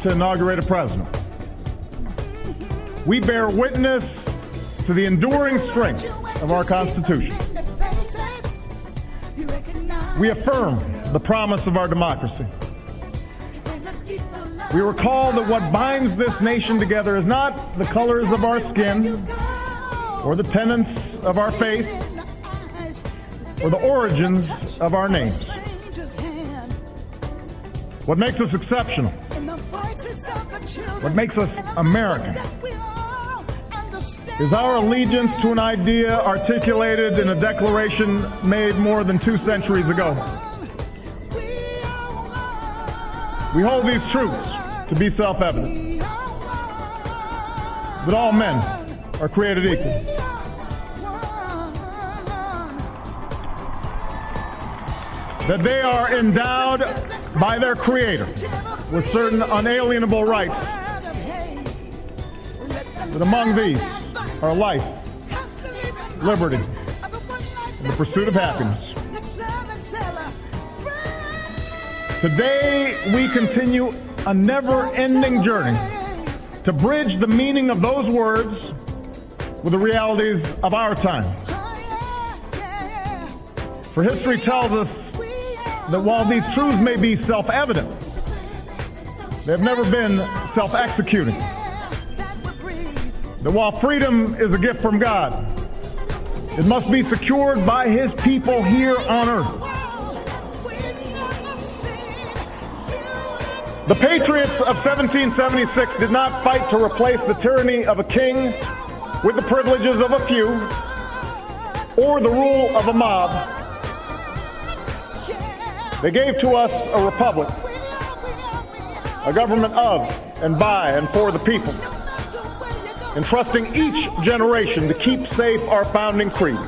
To inaugurate a president, we bear witness to the enduring strength of our Constitution. We affirm the promise of our democracy. We recall that what binds this nation together is not the colors of our skin or the tenets of our faith or the origins of our names. What makes us exceptional, what makes us American, is our allegiance to an idea articulated in a declaration made more than 2 centuries ago. We hold these truths to be self-evident, that all men are created equal, that they are endowed by their Creator with certain unalienable rights, that among these are life, liberty, and the pursuit of happiness. Today, we continue a never-ending journey to bridge the meaning of those words with the realities of our time. For history tells us that while these truths may be self-evident, they've never been self-executing. That while freedom is a gift from God, it must be secured by His people here on earth. The patriots of 1776 did not fight to replace the tyranny of a king with the privileges of a few or the rule of a mob. They gave to us a republic, a government of and by and for the people, entrusting each generation to keep safe our founding creed.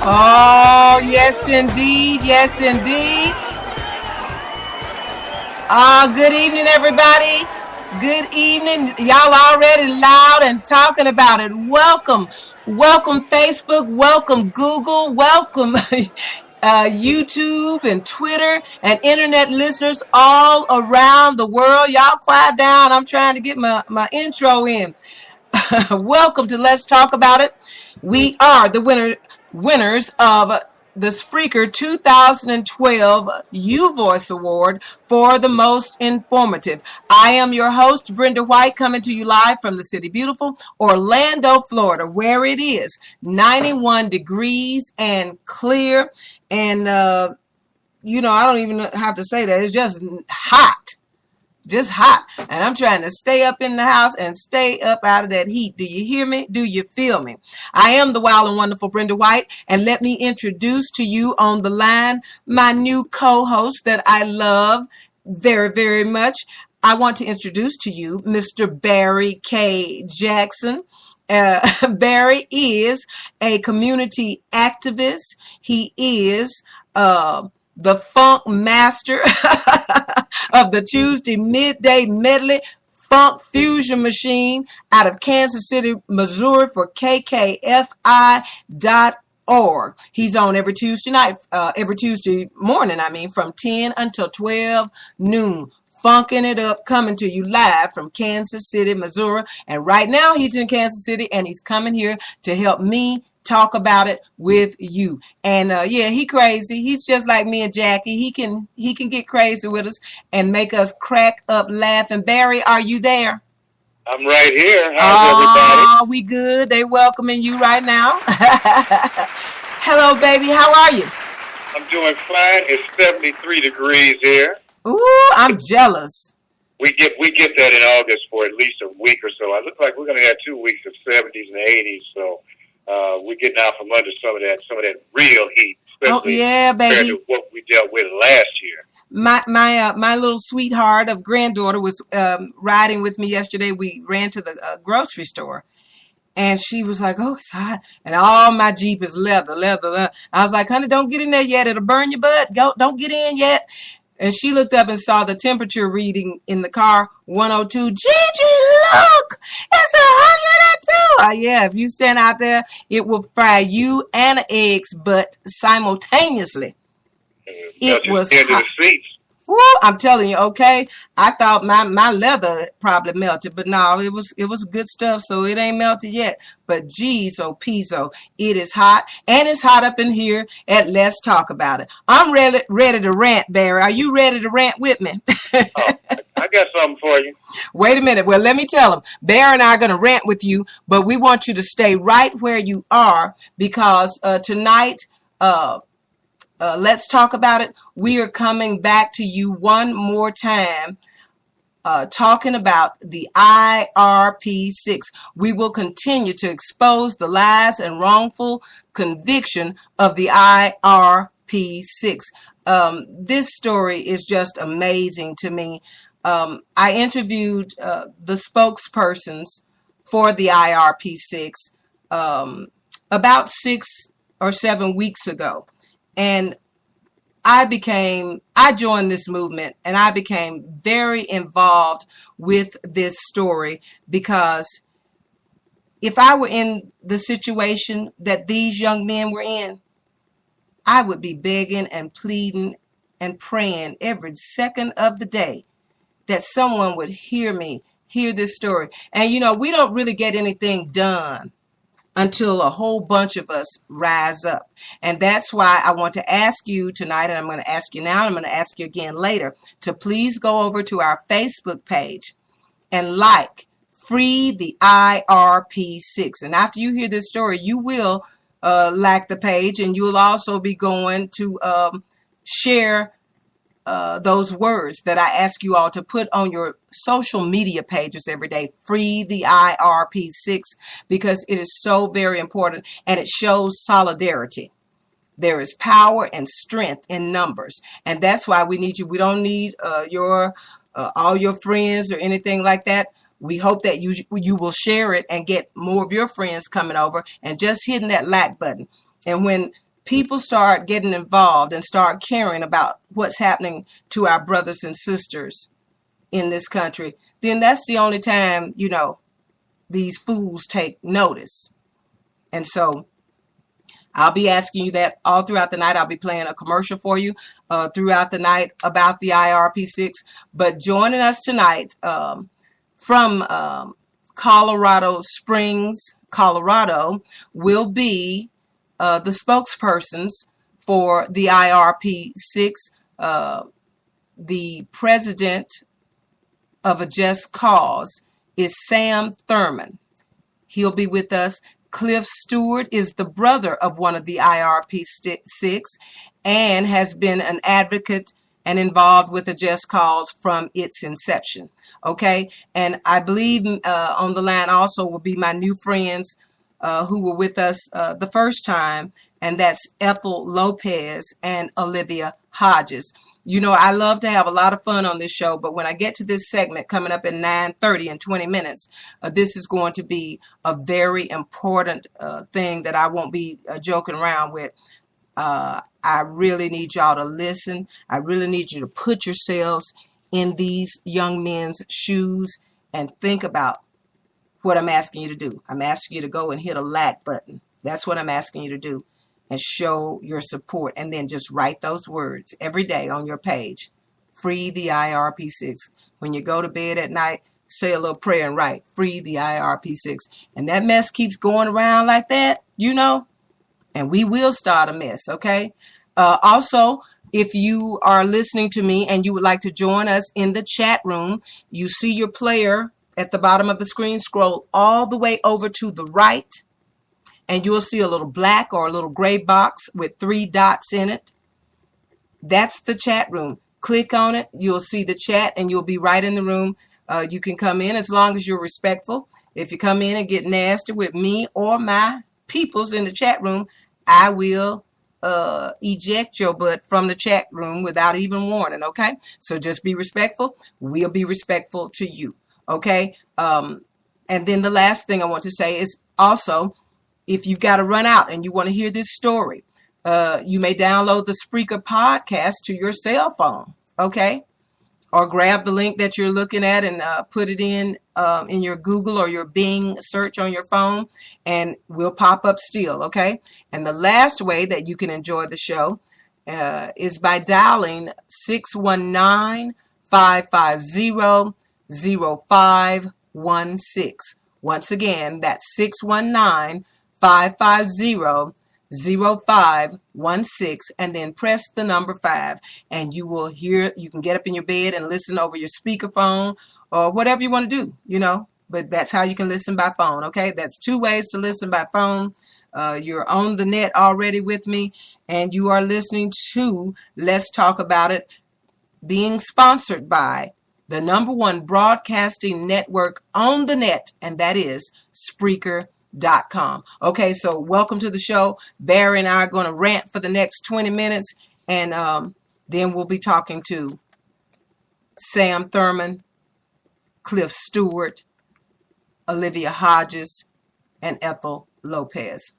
Oh, yes, indeed. Yes, indeed. Good evening, everybody. Good evening. Y'all already loud and talking about it. Welcome. Welcome, Facebook. Welcome, Google. Welcome, YouTube and Twitter and internet listeners all around the world. Y'all quiet down. I'm trying to get my intro in. Welcome to Let's Talk About It. We are the winners of the Spreaker 2012 U-Voice Award for the most informative. I am your host, Brenda White, coming to you live from the city beautiful Orlando, Florida, where it is 91 degrees and clear. And, I don't even have to say that. It's just hot. Just hot. And I'm trying to stay up in the house and stay up out of that heat. Do you hear me? Do you feel me? I am the wild and wonderful Brenda White. And let me introduce to you on the line my new co-host that I love very, very much. I want to introduce to you Mr. Barry K. Jackson. Barry is a community activist. He is the funk master of the Tuesday midday medley funk fusion machine out of Kansas City, Missouri for kkfi.org. He's on every Tuesday morning, from 10 until 12 noon. Funking it up, coming to you live from Kansas City, Missouri. And right now he's in Kansas City, and he's coming here to help me talk about it with you. And yeah, he crazy. He's just like me and Jackie. He can get crazy with us and make us crack up laughing. Barry, are you there? I'm right here. How's everybody? We good. They welcoming you right now. Hello, baby. How are you? I'm doing fine. It's 73 degrees here. Ooh, I'm jealous. We get that in August for at least a week or so. It looks like we're going to have 2 weeks of 70s and 80s. So we're getting out from under some of that real heat. Oh yeah, baby. Compared to what we dealt with last year. My little sweetheart of granddaughter was riding with me yesterday. We ran to the grocery store, and she was like, "Oh, it's hot," and all my Jeep is leather. I was like, "Honey, don't get in there yet. It'll burn your butt. Don't get in yet." And she looked up and saw the temperature reading in the car, 102. Gigi, look, it's 102. Yeah, if you stand out there, it will fry you and an egg's butt simultaneously. It was hot. The seats. Woo, I'm telling you, okay. I thought my leather probably melted, but no, it was good stuff, so it ain't melted yet. But geez, oh pizzo, it is hot, and it's hot up in here at Let's Talk About It. I'm ready to rant, Barry. Are you ready to rant with me? I got something for you. Wait a minute. Well, let me tell them. Barry and I are going to rant with you, but we want you to stay right where you are, because tonight, Let's Talk About It. We are coming back to you one more time, talking about the IRP6. We will continue to expose the lies and wrongful conviction of the IRP6. This story is just amazing to me. I interviewed the spokespersons for the IRP6 about 6 or 7 weeks ago. And I joined this movement, and I became very involved with this story, because if I were in the situation that these young men were in, I would be begging and pleading and praying every second of the day that someone would hear this story. And we don't really get anything done until a whole bunch of us rise up. And that's why I want to ask you tonight, and I'm going to ask you now, and I'm going to ask you again later, to please go over to our Facebook page and like Free the IRP6. And after you hear this story, you will like the page, and you'll also be going to share those words that I ask you all to put on your social media pages every day. Free the IRP6, because it is so very important, and it shows solidarity. There is power and strength in numbers, and that's why we need you. We don't need all your friends or anything like that. We hope that you will share it and get more of your friends coming over and just hitting that like button. And when people start getting involved and start caring about what's happening to our brothers and sisters in this country, then that's the only time, these fools take notice. And so I'll be asking you that all throughout the night. I'll be playing a commercial for you throughout the night about the IRP6. But joining us tonight from Colorado Springs, Colorado, will be the spokespersons for the IRP6, the president of A Just Cause is Sam Thurman. He'll be with us. Cliff Stewart is the brother of one of the IRP6 and has been an advocate and involved with A Just Cause from its inception. Okay, and I believe on the line also will be my new friends who were with us the first time, and that's Ethel Lopez and Olivia Hodges. You know, I love to have a lot of fun on this show, but when I get to this segment coming up at 9:30 in 20 minutes, this is going to be a very important thing that I won't be joking around with. I really need y'all to listen. I really need you to put yourselves in these young men's shoes and think about what I'm asking you to do. I'm asking you to go and hit a like button. That's what I'm asking you to do. And show your support, and then just write those words every day on your page. Free the IRP6. When you go to bed at night, say a little prayer and write, free the IRP6. And that mess keeps going around like that, you know, and we will start a mess, okay? Also, if you are listening to me and you would like to join us in the chat room, you see your player at the bottom of the screen. Scroll all the way over to the right, and you'll see a little black or a little gray box with 3 dots in it. That's the chat room. Click on it. You'll see the chat, and you'll be right in the room. You can come in as long as you're respectful. If you come in and get nasty with me or my peoples in the chat room, I will eject your butt from the chat room without even warning, okay? So just be respectful. We'll be respectful to you, okay? And then the last thing I want to say is also, if you've got to run out and you want to hear this story, you may download the Spreaker podcast to your cell phone, okay? Or grab the link that you're looking at and put it in your Google or your Bing search on your phone, and we'll pop up still, okay? And the last way that you can enjoy the show is by dialing 619-550-0516. Once again, that's 619-550-0516, and then press the number 5, and you will hear. You can get up in your bed and listen over your speakerphone or whatever you want to do, you know. But that's how you can listen by phone, okay? That's 2 ways to listen by phone. You're on the net already with me, and you are listening to Let's Talk About It, being sponsored by the #1 broadcasting network on the net, and that is Spreaker.com. Okay, so welcome to the show. Barry and I are going to rant for the next 20 minutes, and then we'll be talking to Sam Thurman, Cliff Stewart, Olivia Hodges, and Ethel Lopez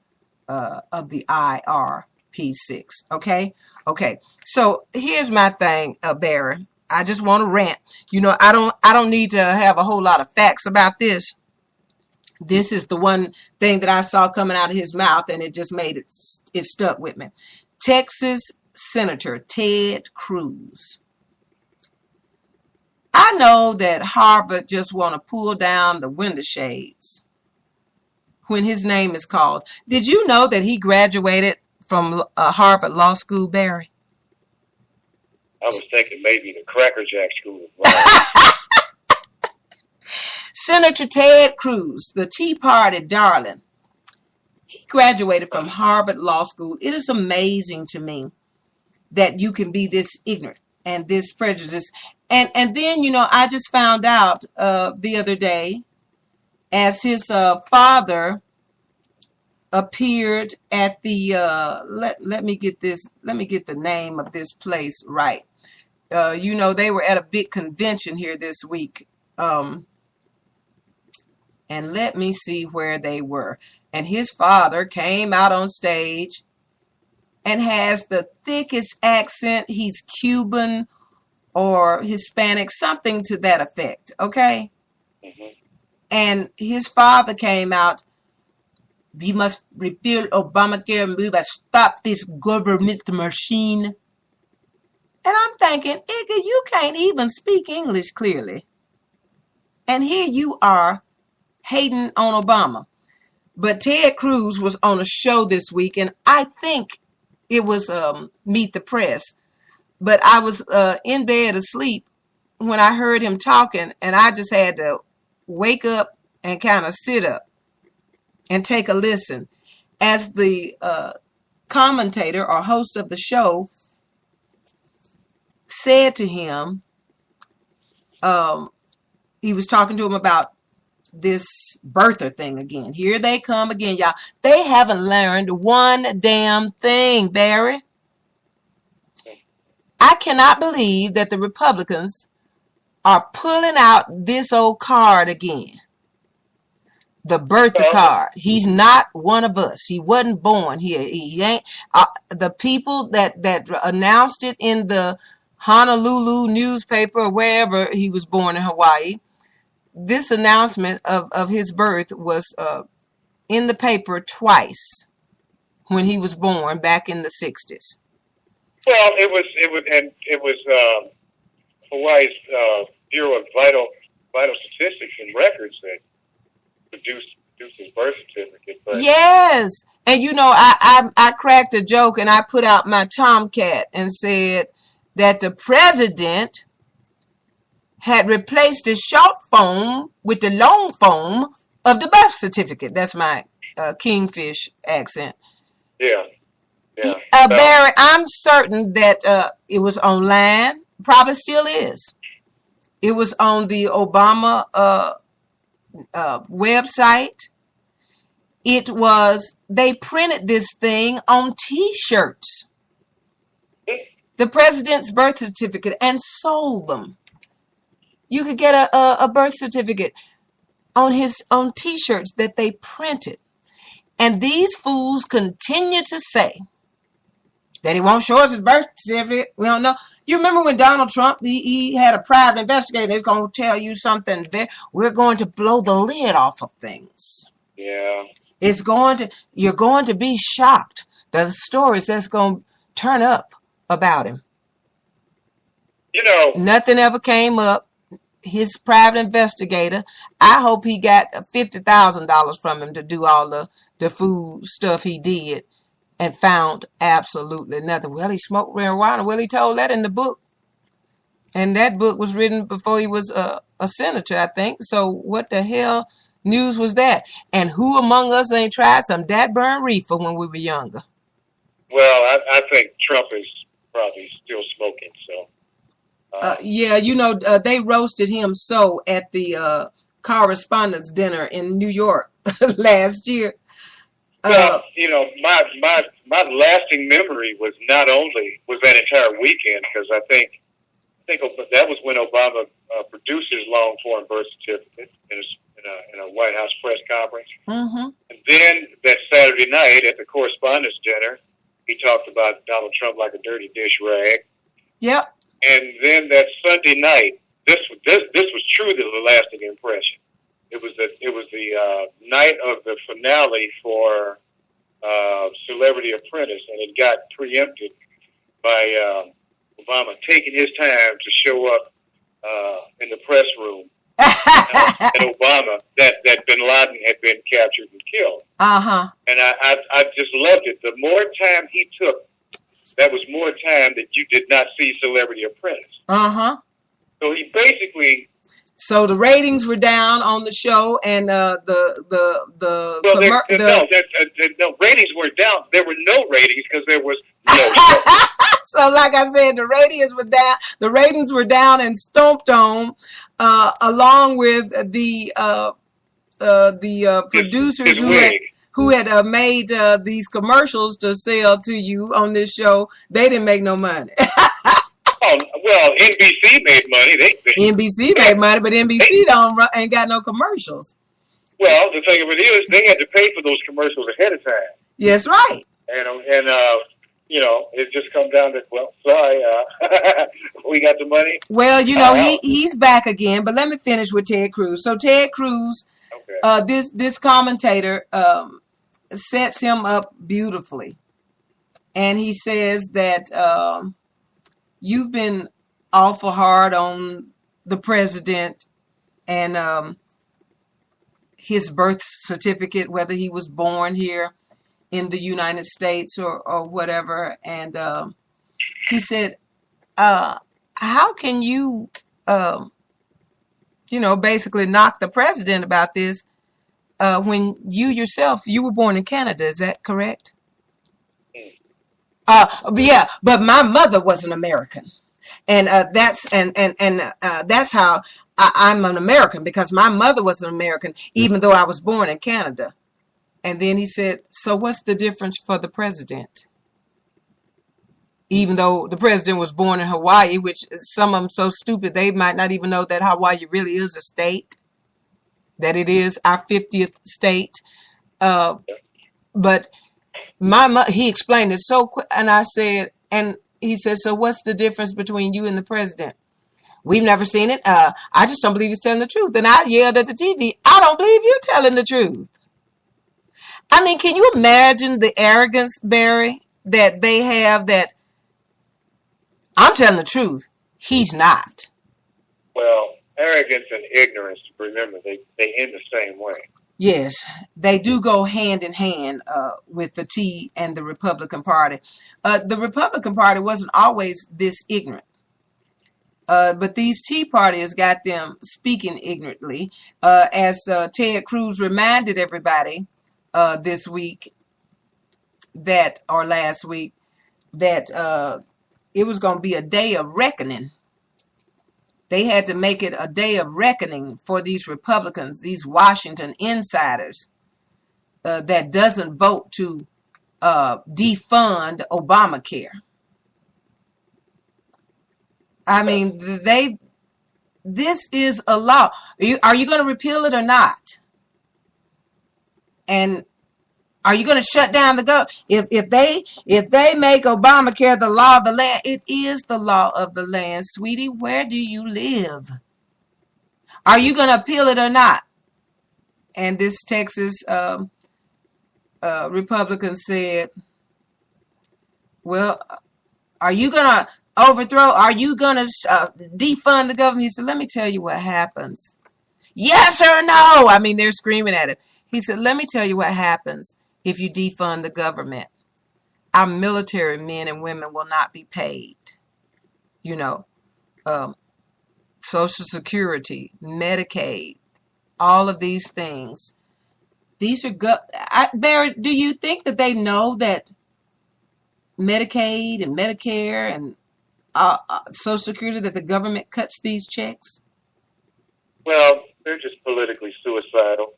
of the IRP6. Okay? Okay. So here's my thing, Barry. I just want to rant. You know, I don't need to have a whole lot of facts about this. This is the one thing that I saw coming out of his mouth, and it just made it stuck with me. Texas Senator Ted Cruz. I know that Harvard just want to pull down the window shades when his name is called. Did you know that he graduated from Harvard Law School, Barry? I was thinking maybe the Cracker Jack School. Senator Ted Cruz, the Tea Party darling, he graduated from Harvard Law School. It is amazing to me that you can be this ignorant and this prejudiced. And then, you know, I just found out the other day, as his father appeared at the let me get the name of this place right. You know, they were at a big convention here this week. And let me see where they were. And his father came out on stage and has the thickest accent. He's Cuban or Hispanic, something to that effect, okay? Mm-hmm. And his father came out, we must repeal Obamacare and we must stop this government machine. And I'm thinking, Iggy, you can't even speak English clearly. And here you are hating on Obama. But Ted Cruz was on a show this week, and I think it was Meet the Press. But I was in bed asleep when I heard him talking, and I just had to wake up and kind of sit up and take a listen. As the commentator or host of the show said to him, he was talking to him about this birther thing again. Here they come again, y'all. They haven't learned one damn thing, Barry. I cannot believe that the Republicans are pulling out this old card again. The birth card. He's not one of us. He wasn't born here. He ain't. The people that announced it in the Honolulu newspaper or wherever he was born in Hawaii, this announcement of his birth was in the paper twice when he was born back in the 60s. Well, it was Hawaii's Bureau of Vital Statistics and Records that produced his birth certificate. But yes, and I cracked a joke and I put out my tomcat and said that the president had replaced the short form with the long form of the birth certificate. That's my Kingfish accent. Yeah. Barry, I'm certain that it was online. Probably still is. It was on the Obama website. They printed this thing on T-shirts. The president's birth certificate, and sold them. You could get a birth certificate on T-shirts that they printed. And these fools continue to say that he won't show us his birth certificate. We don't know. You remember when Donald Trump, he had a private investigator that's going to tell you something there. We're going to blow the lid off of things. Yeah. You're going to be shocked. The stories that's going to turn up about him. Nothing ever came up. His private investigator, I hope he got $50,000 from him to do all the food stuff he did, and found absolutely nothing. Well, he smoked marijuana. Well, he told that in the book. And that book was written before he was a senator, I think. So what the hell news was that? And who among us ain't tried some dat burn reefer when we were younger? Well, I think Trump is probably still smoking, so. They roasted him so at the correspondence dinner in New York last year. Well, my lasting memory was that entire weekend, because I think that was when Obama produced his long form birth certificate in a White House press conference. Mm-hmm. And then that Saturday night at the correspondence dinner, he talked about Donald Trump like a dirty dish rag. Yep. And then that Sunday night, this was truly the lasting impression. It was the night of the finale for Celebrity Apprentice, and it got preempted by Obama taking his time to show up in the press room at Obama that Bin Laden had been captured and killed. Uh-huh. And I just loved it. The more time he took, that was more time that you did not see Celebrity Apprentice. Uh-huh. So he basically... So the ratings were down on the show, and the ratings were down. There were no ratings because there was no show. So, like I said, the ratings were down. The ratings were down and stomped on, along with the producers who had made these commercials to sell to you on this show. They didn't make no money. Well, NBC made money. NBC made money, but NBC ain't got no commercials. Well, the thing of it is, they had to pay for those commercials ahead of time. Yes, right. And it just comes down to, well, sorry, we got the money. Well, he's back again. But let me finish with Ted Cruz. So Ted Cruz, okay. This commentator sets him up beautifully, and he says that. You've been awful hard on the president and his birth certificate, whether he was born here in the United States or whatever. And he said, how can you, basically knock the president about this when you were born in Canada? Is that correct? But my mother was an American, and that's how I'm an American, because my mother was an American, even though I was born in Canada. And then he said, "So what's the difference for the president?" even though the president was born in Hawaii, which some of them so stupid they might not even know that Hawaii really is a state, that it is our 50th state. But he explained it so quick, and I said, and he said, so what's the difference between you and the president? We've never seen it. I just don't believe he's telling the truth. And I yelled at the TV, I don't believe you're telling the truth. I mean, can you imagine the arrogance, Barry, that they have, that I'm telling the truth, he's not. Well, arrogance and ignorance, remember, they end the same way. Yes, they do go hand in hand with the T and the Republican Party. The Republican Party wasn't always this ignorant. But these Tea Partiers got them speaking ignorantly. As Ted Cruz reminded everybody this week, or last week, that it was going to be a day of reckoning. They had to make it a day of reckoning for these Republicans, these Washington insiders that doesn't vote to defund Obamacare. I mean, this is a law. Are you going to repeal it or not? And are you going to shut down the government? If they make Obamacare the law of the land, it is the law of the land, sweetie. Where do you live? Are you going to appeal it or not? And this Texas Republican said, well, are you going to are you going to defund the government? He said, let me tell you what happens. Yes or no? I mean, they're screaming at it. He said, let me tell you what happens if you defund the government. Our military men and women will not be paid. You know, Social Security, Medicaid, all of these things. These are Barry, do you think that they know that Medicaid and Medicare and Social Security, that the government cuts these checks? Well, they're just politically suicidal.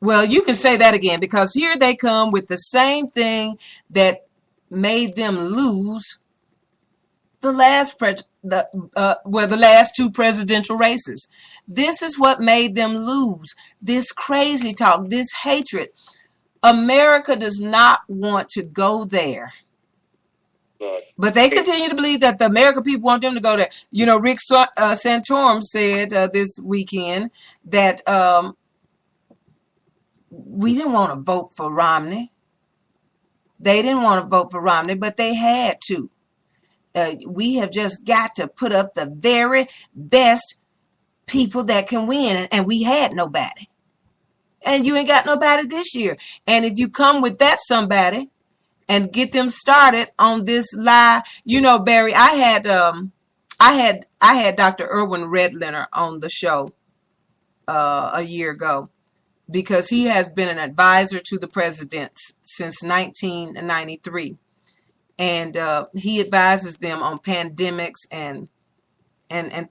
Well, you can say that again, because here they come with the same thing that made them lose the last the last two presidential races. This is what made them lose. This crazy talk, this hatred. America does not want to go there. But they continue to believe that the American people want them to go there. You know, Rick Santorum said this weekend that we didn't want to vote for Romney. They didn't want to vote for Romney, but they had to. We have just got to put up the very best people that can win, and we had nobody. And you ain't got nobody this year. And if you come with that somebody and get them started on this lie, you know, Barry, I had Dr. Irwin Redlener on the show a year ago, because he has been an advisor to the president since 1993. And he advises them on pandemics and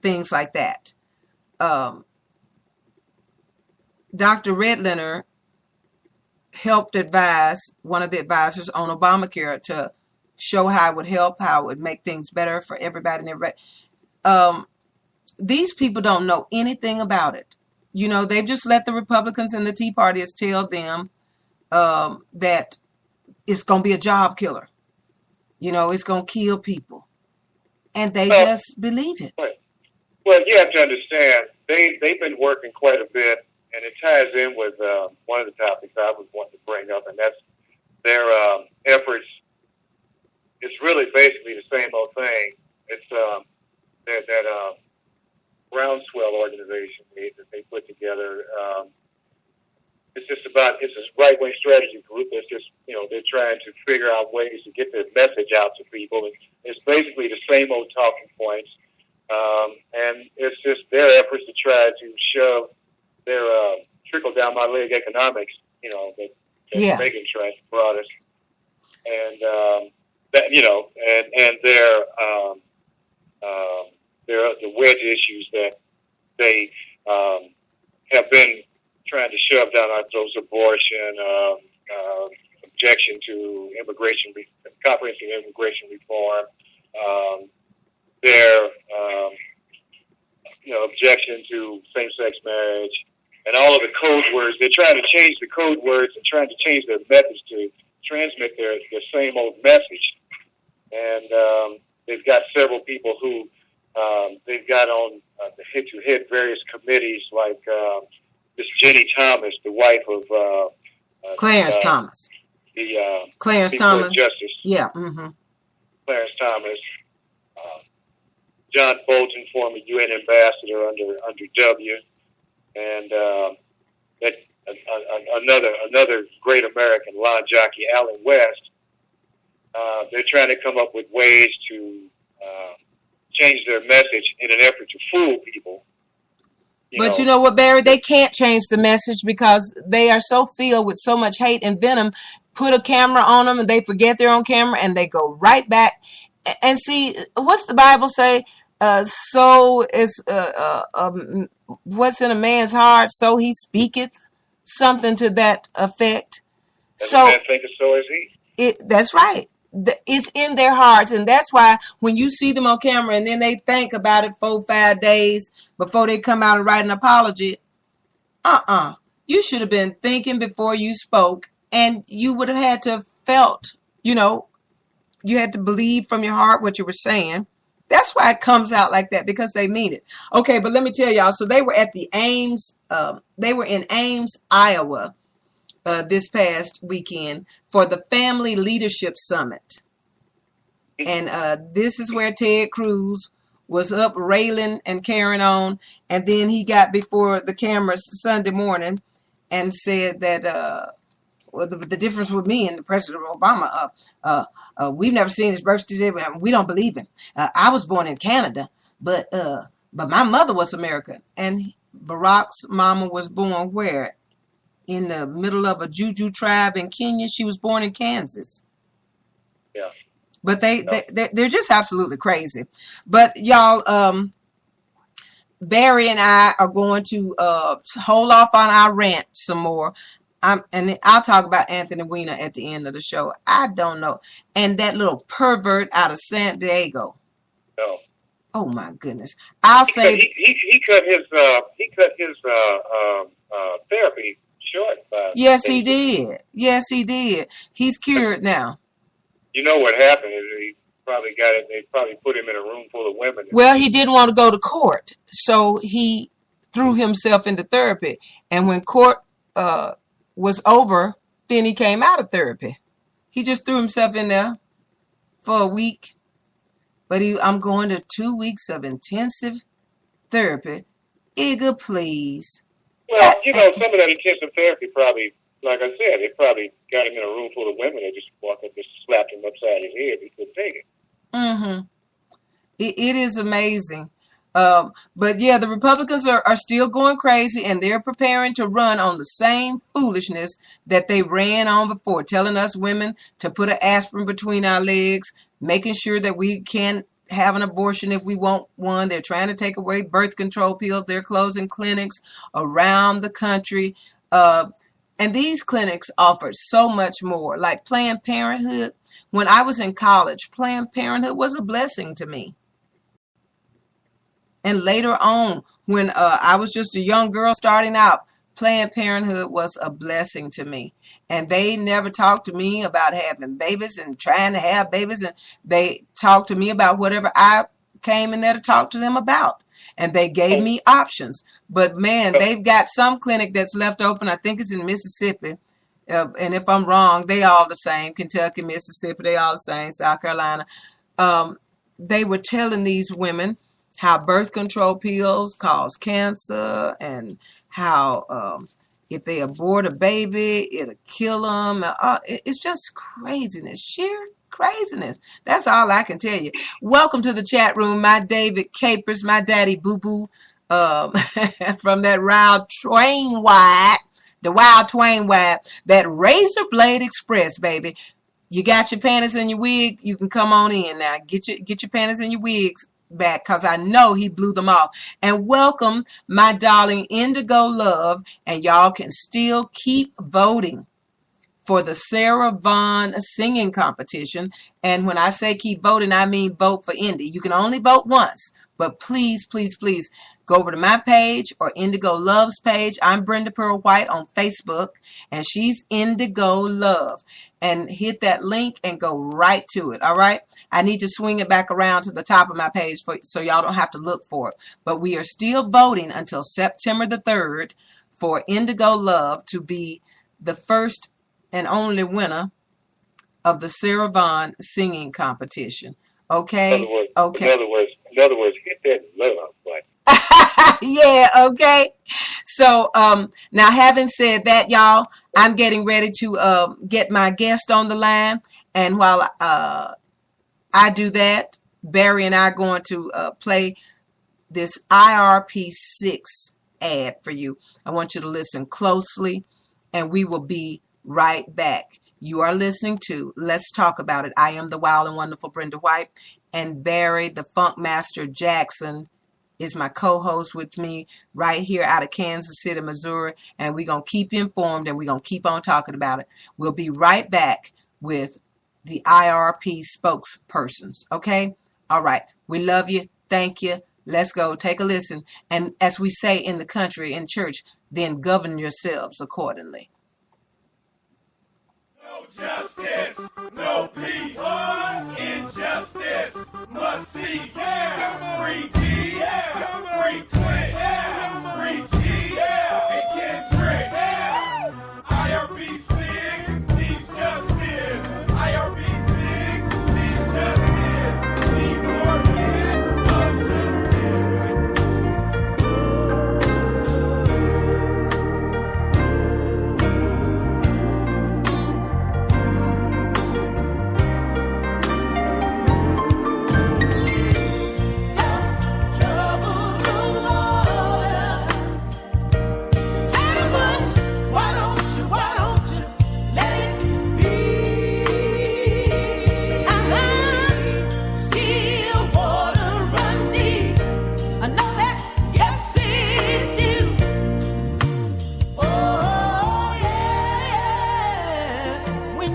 things like that. Dr. Redlener helped advise one of the advisors on Obamacare to show how it would help, how it would make things better for everybody and everybody. These people don't know anything about it. You know, they've just let the Republicans and the Tea Partiers tell them that it's going to be a job killer. You know, it's going to kill people. And they just believe it. Well, you have to understand, they've been working quite a bit, and it ties in with one of the topics I was wanting to bring up, and that's their efforts. It's really basically the same old thing. It's that groundswell organization that they put together. It's a right-wing strategy group. It's just, you know, they're trying to figure out ways to get their message out to people. And it's basically the same old talking points. And it's just their efforts to try to shove their trickle-down-my-leg economics, you know, that Megan tried to brought us. And, that, you know, and the wedge issues that they have been trying to shove down our throats: abortion, objection to comprehensive immigration reform, their objection to same-sex marriage, and all of the code words. They're trying to change the code words and trying to change their methods to transmit their same old message. And they've got several people who they've got on the head-to-head various committees, like this Jenny Thomas, the wife of Clarence Thomas. The Clarence Supreme Thomas. Court Justice. Yeah. Mm-hmm. Clarence Thomas. John Bolton, former UN ambassador under W, and another great American, lawn jockey, Alan West. They're trying to come up with ways to change their message in an effort to fool people. But you know what, Barry? They can't change the message because they are so filled with so much hate and venom. Put a camera on them and they forget they're on camera and they go right back. And see, what's the Bible say? So is what's in a man's heart, so he speaketh, something to that effect. As a man thinketh, so is he. That's right. It's in their hearts, and that's why when you see them on camera and then they think about it 4-5 days before they come out and write an apology, you should have been thinking before you spoke, and you would have had to have felt, you had to believe from your heart what you were saying. That's why it comes out like that, because they mean it. Okay, but let me tell y'all. So they were at the Ames, they were in Ames, Iowa, this past weekend for the Family Leadership Summit. And this is where Ted Cruz was up railing and carrying on. And then he got before the cameras Sunday morning and said that the difference with me and the President Obama, we've never seen his birth certificate. We don't believe him. I was born in Canada, but my mother was American. And Barack's mama was born where? In the middle of a Juju tribe in Kenya. She was born in Kansas. Yeah. But they're just absolutely crazy. But y'all, Barry and I are going to hold off on our rant some more. And I'll talk about Anthony Weiner at the end of the show. I don't know. And that little pervert out of San Diego. No. Oh my goodness. I'll say he cut his therapy short. Yes, he did. Yes, he did. He's cured now. You know what happened is he probably got it. They probably put him in a room full of women. Well, he didn't want to go to court, so he threw himself into therapy. And when court was over, then he came out of therapy. He just threw himself in there for a week. But I'm going to 2 weeks of intensive therapy. Igga, please. Well, some of that intensive therapy probably, like I said, they probably got him in a room full of women. They just walked up and slapped him upside his head. He couldn't take it. Mm-hmm. It is amazing. But yeah, the Republicans are still going crazy, and they're preparing to run on the same foolishness that they ran on before, telling us women to put an aspirin between our legs, making sure that we can have an abortion if we want one. They're trying to take away birth control pills. They're closing clinics around the country. And these clinics offer so much more, like Planned Parenthood. When I was in college, Planned Parenthood was a blessing to me. And later on, when I was just a young girl starting out, Planned Parenthood was a blessing to me. And they never talked to me about having babies and trying to have babies. And they talked to me about whatever I came in there to talk to them about. And they gave me options. But man, they've got some clinic that's left open. I think it's in Mississippi. And if I'm wrong, they all the same. Kentucky, Mississippi, they all the same. South Carolina. They were telling these women how birth control pills cause cancer, and how if they abort a baby, it'll kill them. It's just craziness, sheer craziness. That's all I can tell you. Welcome to the chat room, my David Capers, my daddy boo-boo, from that Wild Twain Wide, the Wild Twain Wide, that Razor Blade Express, baby. You got your panties and your wig, you can come on in now. Get your panties and your wigs back, because I know he blew them off. And welcome my darling Indigo Love, and y'all can still keep voting for the Sarah Vaughan singing competition. And when I say keep voting, I mean vote for Indy. You can only vote once, but please, please, please go over to my page or Indigo Love's page. I'm Brenda Pearl White on Facebook, and she's Indigo Love. And hit that link and go right to it, all right? I need to swing it back around to the top of my page so y'all don't have to look for it. But we are still voting until September the 3rd for Indigo Love to be the first and only winner of the Sarah Vaughan singing competition. Okay? In other words, hit that love button. Yeah, okay. So now having said that, y'all, I'm getting ready to get my guest on the line, and while I do that, Barry and I are going to play this IRP6 ad for you. I want you to listen closely, and we will be right back. You are listening to Let's Talk About It. I am the wild and wonderful Brenda White, and Barry, the Funk Master Jackson, is my co-host with me right here out of Kansas City, Missouri, and we're going to keep you informed, and we're going to keep on talking about it. We'll be right back with the IRP spokespersons, okay? All right. We love you. Thank you. Let's go. Take a listen. And as we say in the country, in church, then govern yourselves accordingly. No justice, no peace. Injustice must cease. Free D, free Clint, free G, and Kendrick. IRP6 needs justice. IRP6 needs justice. Need more men of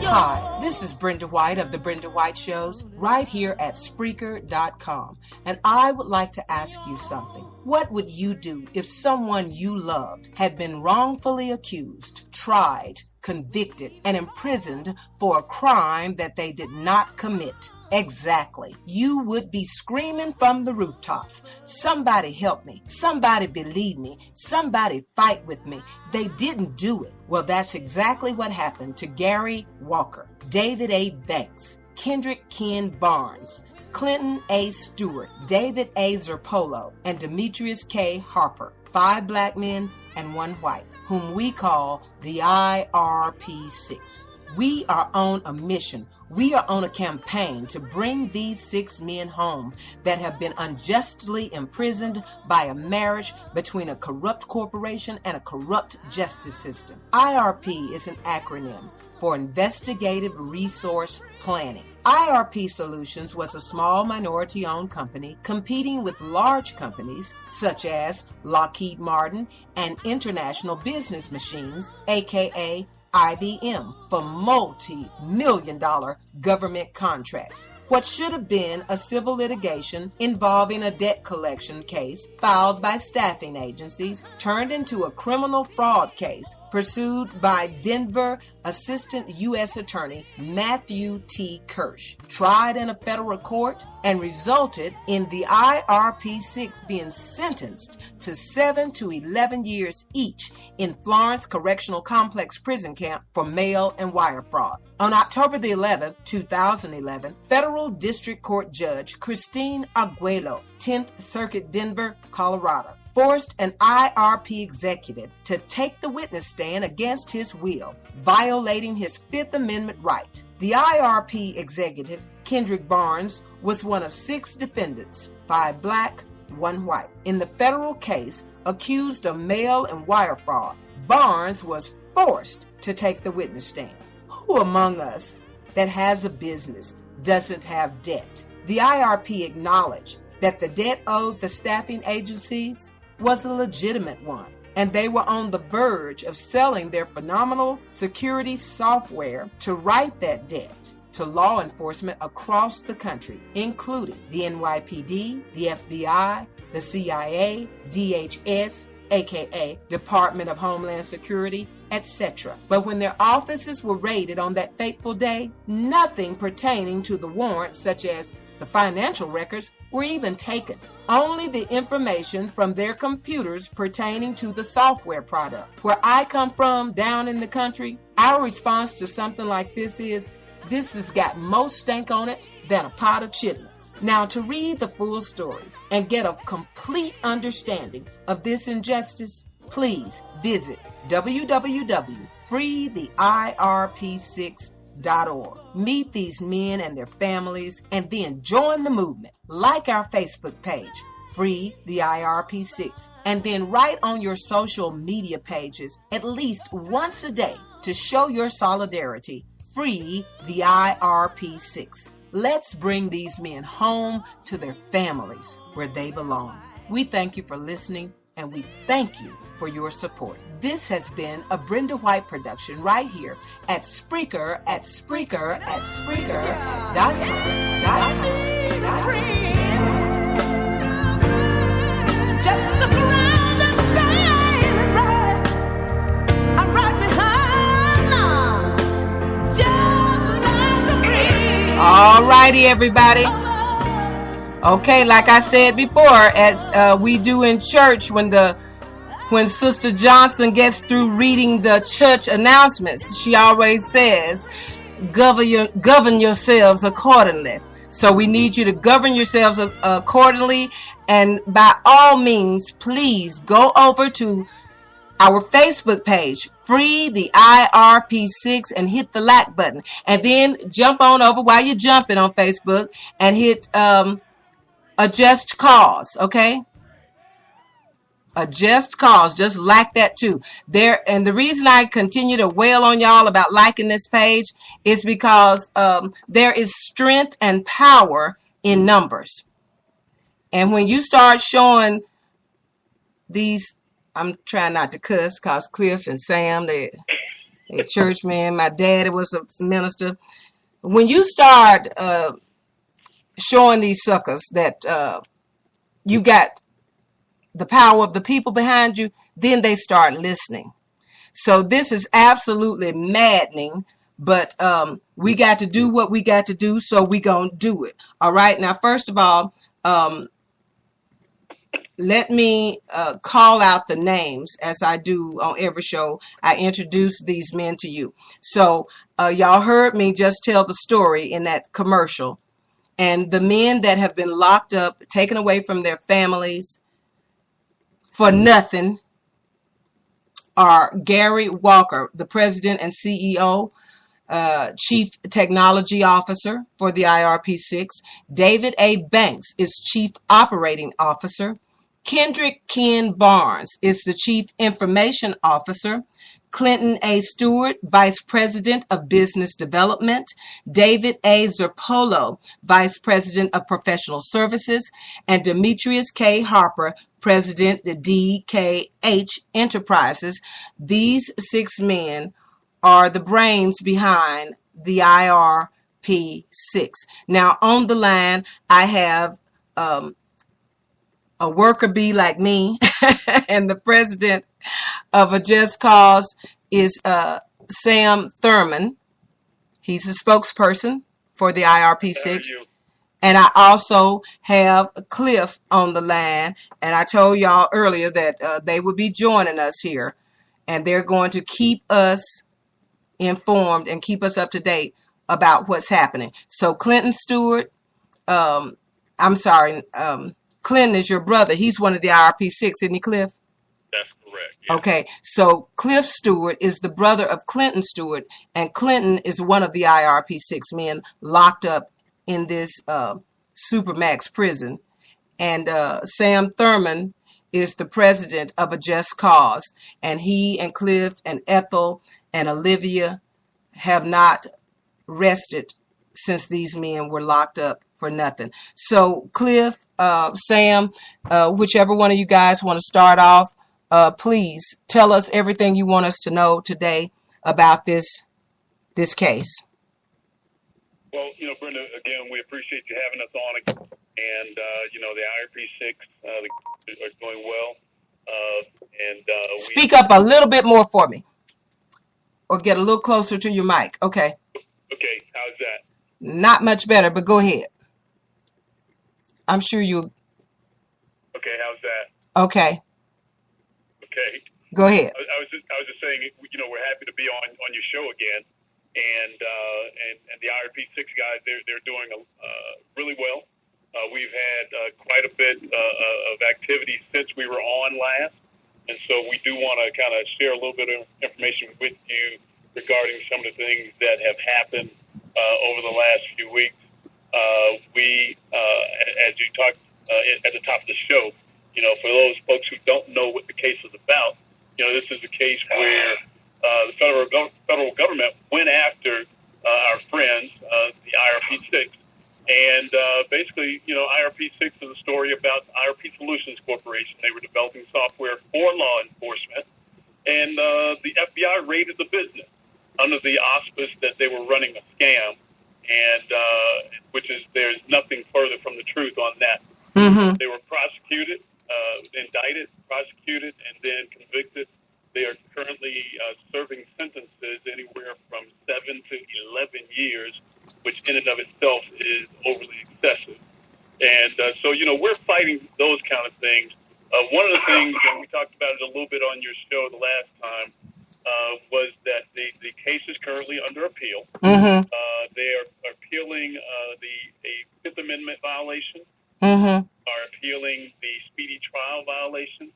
Hi, this is Brenda White of The Brenda White Shows right here at Spreaker.com. And I would like to ask you something. What would you do if someone you loved had been wrongfully accused, tried, convicted, and imprisoned for a crime that they did not commit? Exactly. You would be screaming from the rooftops, somebody help me, somebody believe me, somebody fight with me. They didn't do it. Well, that's exactly what happened to Gary Walker, David A. Banks, Kendrick Ken Barnes, Clinton A. Stewart, David A. Zerpolo, and Demetrius K. Harper, 5 black men and 1 white, whom we call the IRP6. We are on a mission. We are on a campaign to bring these 6 men home that have been unjustly imprisoned by a marriage between a corrupt corporation and a corrupt justice system. IRP is an acronym for Investigative Resource Planning. IRP Solutions was a small minority-owned company competing with large companies such as Lockheed Martin and International Business Machines, aka IBM, for multi-million-dollar government contracts. What should have been a civil litigation involving a debt collection case filed by staffing agencies turned into a criminal fraud case pursued by Denver Assistant U.S. Attorney Matthew T. Kirsch, tried in a federal court and resulted in the IRP6 being sentenced to 7 to 11 years each in Florence Correctional Complex prison camp for mail and wire fraud. On October the 11th, 2011, Federal District Court Judge Christine Arguello, 10th Circuit, Denver, Colorado, forced an IRP executive to take the witness stand against his will, violating his Fifth Amendment right. The IRP executive, Kendrick Barnes, was one of 6 defendants, 5 black, 1 white, in the federal case accused of mail and wire fraud. Barnes was forced to take the witness stand. Who among us that has a business doesn't have debt? The IRP acknowledged that the debt owed the staffing agencies was a legitimate one and they were on the verge of selling their phenomenal security software to write that debt to law enforcement across the country, including the NYPD, the FBI, the CIA, DHS, aka Department of Homeland Security, etc. But when their offices were raided on that fateful day, nothing pertaining to the warrants, such as the financial records, were even taken. Only the information from their computers pertaining to the software product. Where I come from, down in the country, our response to something like this is, this has got more stank on it than a pot of chitlins. Now, to read the full story and get a complete understanding of this injustice, please visit www.freetheiRP6.org. Meet these men and their families, and then join the movement. Like our Facebook page, Free the IRP6, and then write on your social media pages at least once a day to show your solidarity. Free the IRP6. Let's bring these men home to their families where they belong. We thank you for listening, and we thank you for your support. This has been a Brenda White production right here at Spreaker, Spreaker.com. Just look around and say I'm right. I'm right behind now. Just like the breeze. All righty, everybody. Okay, like I said before, as we do in church, when Sister Johnson gets through reading the church announcements, she always says, govern yourselves accordingly. So we need you to govern yourselves accordingly. And by all means, please go over to our Facebook page, Free the IRP6, and hit the like button. And then jump on over while you're jumping on Facebook and hit a just cause, okay? A just cause, just like that too. And the reason I continue to wail on y'all about liking this page is because there is strength and power in numbers. And when you start showing these, I'm trying not to cuss because Cliff and Sam, they're churchmen. My daddy was a minister. When you start showing these suckers that you got the power of the people behind you, then they start listening. So this is absolutely maddening, but we got to do what we got to do, so we gonna do it. All right. Now, first of all, let me call out the names as I do on every show. I introduce these men to you. So y'all heard me just tell the story in that commercial. And the men that have been locked up, taken away from their families for nothing, are Gary Walker, the president and CEO, Chief Technology Officer for the IRP6. David A. Banks is Chief Operating Officer. Kendrick Ken Barnes is the Chief Information Officer. Clinton A. Stewart, Vice President of Business Development. David A. Zerpolo, Vice President of Professional Services. And Demetrius K. Harper, President of DKH Enterprises. These 6 men are the brains behind the IRP6. Now, on the line, I have a worker bee like me, and the president of A Just Cause is Sam Thurman. He's a spokesperson for the IRP6. And I also have Cliff on the line, and I told y'all earlier that they will be joining us here, and they're going to keep us informed and keep us up to date about what's happening. So Clinton Stewart, Clinton is your brother. He's one of the IRP6, isn't he, Cliff? That's correct. Yeah. Okay, so Cliff Stewart is the brother of Clinton Stewart, and Clinton is one of the IRP6 men locked up in this Supermax prison. And Sam Thurman is the president of A Just Cause, and he and Cliff and Ethel and Olivia have not rested since these men were locked up for nothing. So Cliff, Sam, whichever one of you guys want to start off, please tell us everything you want us to know today about this case. Well, Brenda, again, we appreciate you having us on again. And, the IRP6 are going well. Speak up a little bit more for me. Or get a little closer to your mic. Okay. Okay, how's that? Not much better, but go ahead. I'm sure you... Okay, how's that? Okay. Okay. Go ahead. I was just saying, we're happy to be on your show again. And the IRP6 guys, they're doing really well. We've had quite a bit of activity since we were on last, and so we do want to kind of share a little bit of information with you regarding some of the things that have happened over the last few weeks. We, as you talked at the top of the show, for those folks who don't know what the case is about, this is a case where the federal government went after our friends, the IRP6. And basically, IRP6 is a story about IRP Solutions Corporation. They were developing software for law enforcement, and the FBI raided the business under the auspice that they were running a scam, and there's nothing further from the truth on that. Mm-hmm. They were prosecuted, indicted, prosecuted, and then convicted. They are currently serving sentences anywhere from 7 to 11 years, which in and of itself is overly excessive. And so, we're fighting those kind of things. One of the things, and we talked about it a little bit on your show the last time, was that the case is currently under appeal. Mm-hmm. They are appealing a Fifth Amendment violation, Mm-hmm. are appealing the speedy trial violation.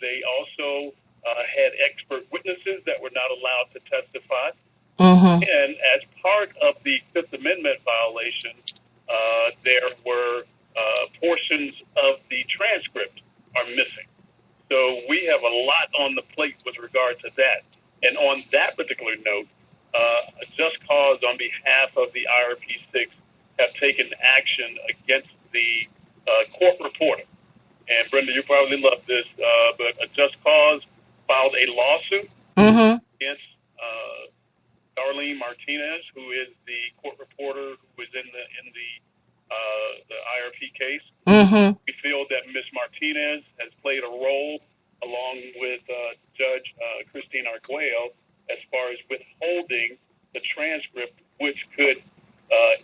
They also had expert witnesses that were not allowed to testify. Mm-hmm. And as part of the Fifth Amendment violation, there were portions of the transcript are missing. So we have a lot on the plate with regard to that. And on that particular note, Just Cause on behalf of the IRP6 have taken action against the court reporter. And Brenda, you probably love this, but Just Cause filed a lawsuit Mm-hmm. against Darlene Martinez, who is the court reporter who was in the IRP case. Mm-hmm. We feel that Ms. Martinez has played a role, along with Judge Christine Arguello, as far as withholding the transcript, which could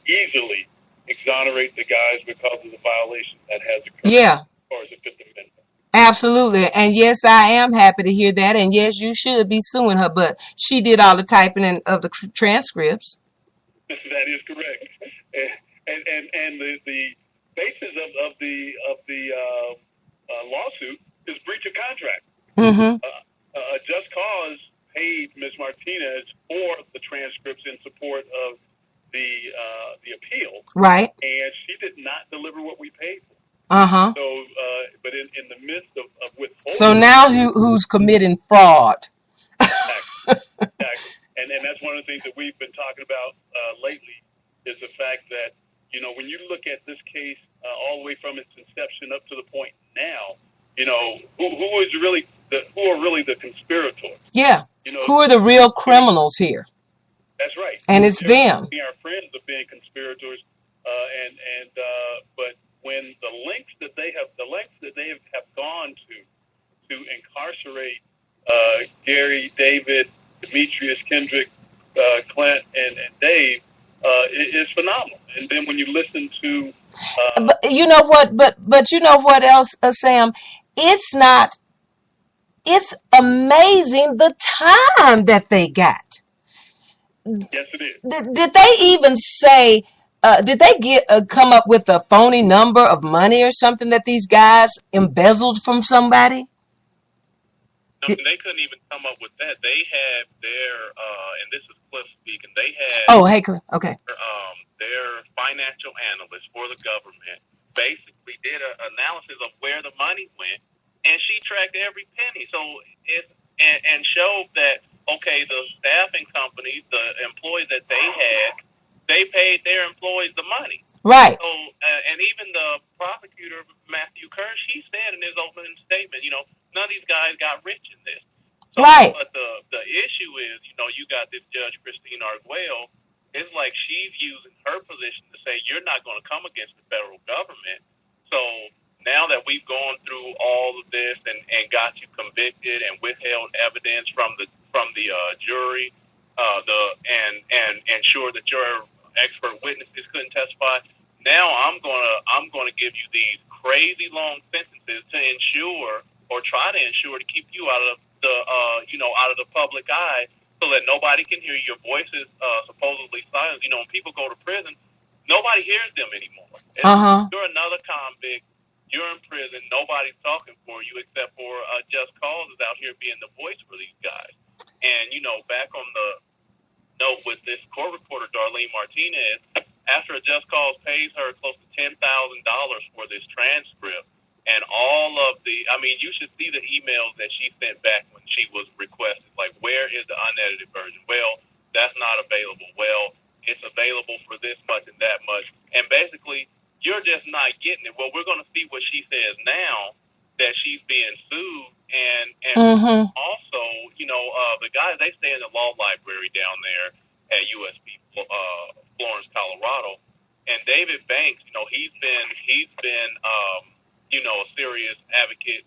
easily exonerate the guys because of the violation that has occurred. Yeah. As far as the Fifth Amendment. Absolutely. And yes, I am happy to hear that. And yes, you should be suing her, but she did all the typing of the transcripts. That is correct. And the basis of the lawsuit is breach of contract. Mm-hmm. Just Cause paid Ms. Martinez for the transcripts in support of the appeal, Right. and she did not deliver what we paid for. Uh-huh. So, but in the midst of withholding, So now who's committing fraud? exactly. And that's one of the things that we've been talking about lately is the fact that, when you look at this case all the way from its inception up to the point now, who are really the conspirators? Yeah. Who are the real criminals here? That's right. And it's them. Our friends are being conspirators, but when the lengths that they have gone to incarcerate Gary, David, Demetrius, Kendrick, Clint, and Dave, is phenomenal. And then when you listen to, But you know what? But you know what else, Sam? It's amazing the time that they got. yes, it is. Did they even say? Did they come up with a phony number of money or something that these guys embezzled from somebody? No, they couldn't even come up with that. They had their, and this is Cliff speaking, they had Oh, hey, Cliff. Okay. their financial analyst for the government basically did an analysis of where the money went, and she tracked every penny. So and showed that, okay, the staffing companies, the employees that they had, they paid their employees the money. Right. So, and even the prosecutor, Matthew Kirsch, he said in his opening statement, none of these guys got rich in this. So, Right. but the issue is, you got this Judge Christine Arguello. It's like she's using her position to say you're not going to come against the federal government. So now that we've gone through all of this and got you convicted and withheld evidence from the jury, and ensure that your expert witnesses couldn't testify. Now I'm gonna give you these crazy long sentences to ensure or try to ensure to keep you out of the out of the public eye, so that nobody can hear your voices supposedly silent. When people go to prison, nobody hears them anymore. You're another convict. You're in prison. Nobody's talking for you except for Just Cause is out here being the voice for these guys. And back on the note with this court reporter Darlene Martinez, after a Just Cause pays her close to $10,000 for this transcript, and all of you should see the emails that she sent back when she was requested. Like, where is the unedited version? Well, that's not available. Well, it's available for this much and that much. And basically, you're just not getting it. Well, we're going to see what she says now that she's being sued. And also, the guys, they stay in the law library down there at USP Florence, Colorado. And David Banks, he's been a serious advocate,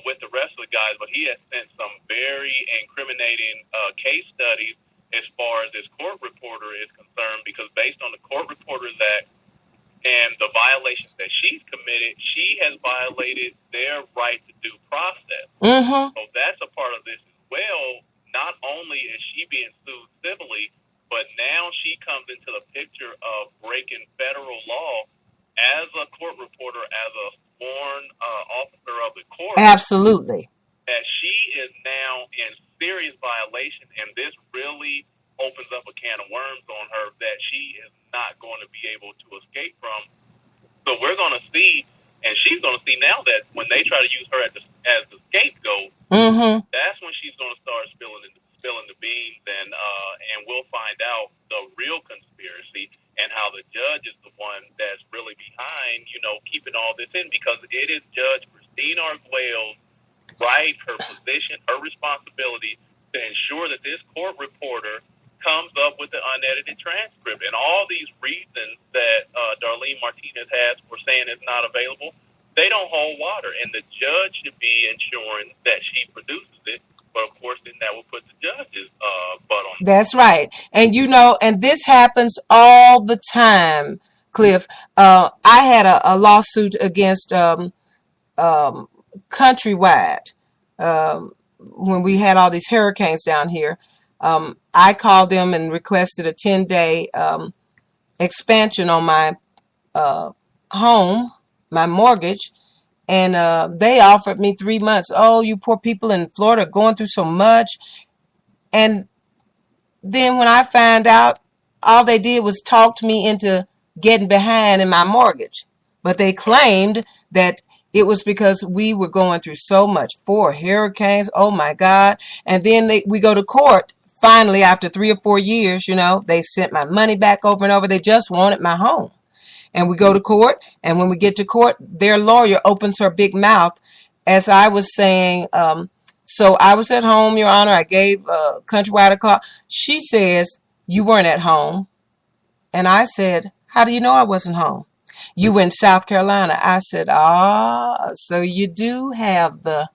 with the rest of the guys, but he has sent some very incriminating case studies as far as this court reporter is concerned, because based on the Court Reporters Act and the violations that she's committed, she has violated their right to due process. So that's a part of this as well. Not only is she being sued civilly, but now she comes into the picture of breaking federal law as a court reporter, as a sworn officer of the court. Absolutely. That she is now in serious violation, and this really opens up a can of worms on her that she is not going to be able to escape from. So we're going to see, and she's going to see now that when they try to use her as the scapegoat, that's when she's going to start spilling the beans, and we'll find out the real conspiracy and how the judge is the one that's really behind, keeping all this in, because it is Judge Christine Arguello's right, her position, her responsibility to ensure that this court reporter comes up with the unedited transcript. And all these reasons that Darlene Martinez has for saying it's not available, they don't hold water. And the judge should be ensuring that she produces it. But, of course, then that will put the judge's butt on. That's right. And, and this happens all the time, Cliff. I had a lawsuit against Countrywide when we had all these hurricanes down here. I called them and requested a 10-day expansion on my home, my mortgage, and they offered me 3 months. Oh, you poor people in Florida are going through so much. And then when I found out, all they did was talk me into getting behind in my mortgage. But they claimed that it was because we were going through so much. 4 hurricanes, oh my God. And then we go to court. Finally, after 3 or 4 years, they sent my money back over and over. They just wanted my home. And we go to court, and when we get to court, their lawyer opens her big mouth. As I was saying, so I was at home, Your Honor. I gave Countrywide a call. She says, you weren't at home. And I said, how do you know I wasn't home? You were in South Carolina. I said, so you do have the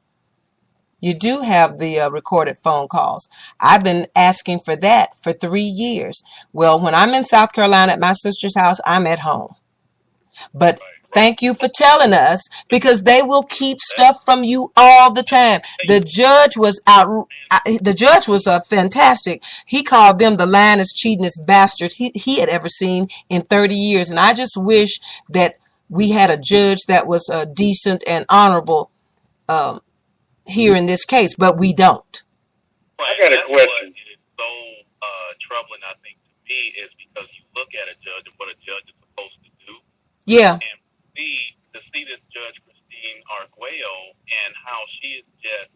recorded phone calls. I've been asking for that for 3 years. Well, when I'm in South Carolina at my sister's house, I'm at home. But thank you for telling us, because they will keep stuff from you all the time. The judge was fantastic. He called them the lyingest, cheatingest bastards he had ever seen in 30 years. And I just wish that we had a judge that was decent and honorable here in this case, but we don't. I got a question. What is so troubling, I think, to me, is because you look at a judge and what a judge is supposed to do. Yeah. And to see this Judge Christine Arguello and how she is just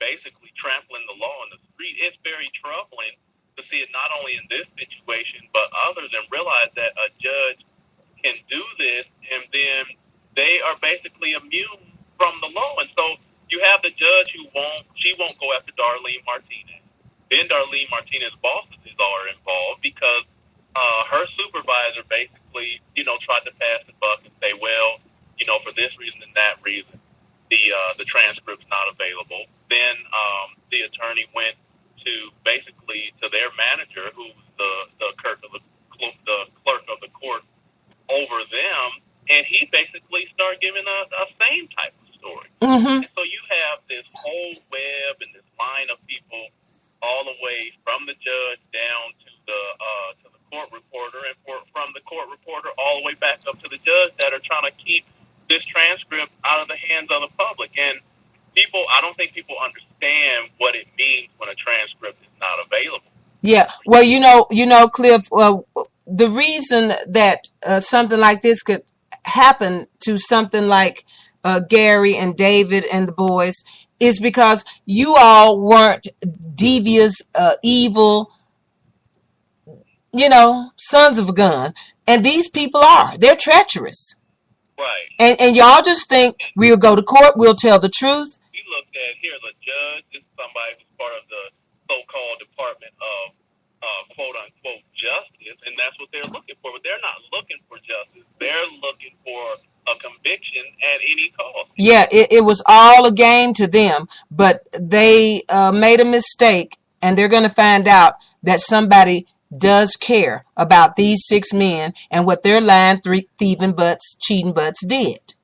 basically trampling the law in the street, it's very troubling to see it not only in this situation but others, and realize that a judge Darlene Martinez. Then Darlene Martinez's bosses are involved because her supervisor basically, tried to pass the buck and say, well, for this reason and that reason, the transcript's not available. Then the attorney went to their manager, who's the clerk of the court over them, and he basically started giving a same type of story. Mm-hmm. And so you have this whole web and this line of people all the way from the judge down to the court reporter, and from the court reporter all the way back up to the judge that are trying to keep this transcript out of the hands of the public. And I don't think people understand what it means when a transcript is not available. Yeah. Well, Cliff, the reason that something like this could happen to something like Gary and David and the boys is because you all weren't devious, evil, sons of a gun. And these people are. They're treacherous. Right. And y'all just think we'll go to court, we'll tell the truth. You looked at, here's a judge, this is somebody who's part of the so-called Department of quote-unquote justice, and that's what they're looking for. But they're not looking for justice. They're looking for a conviction at any cost. Yeah, it was all a game to them, but they made a mistake, and they're going to find out that somebody does care about these 6 men and what their lying, thieving butts, cheating butts did.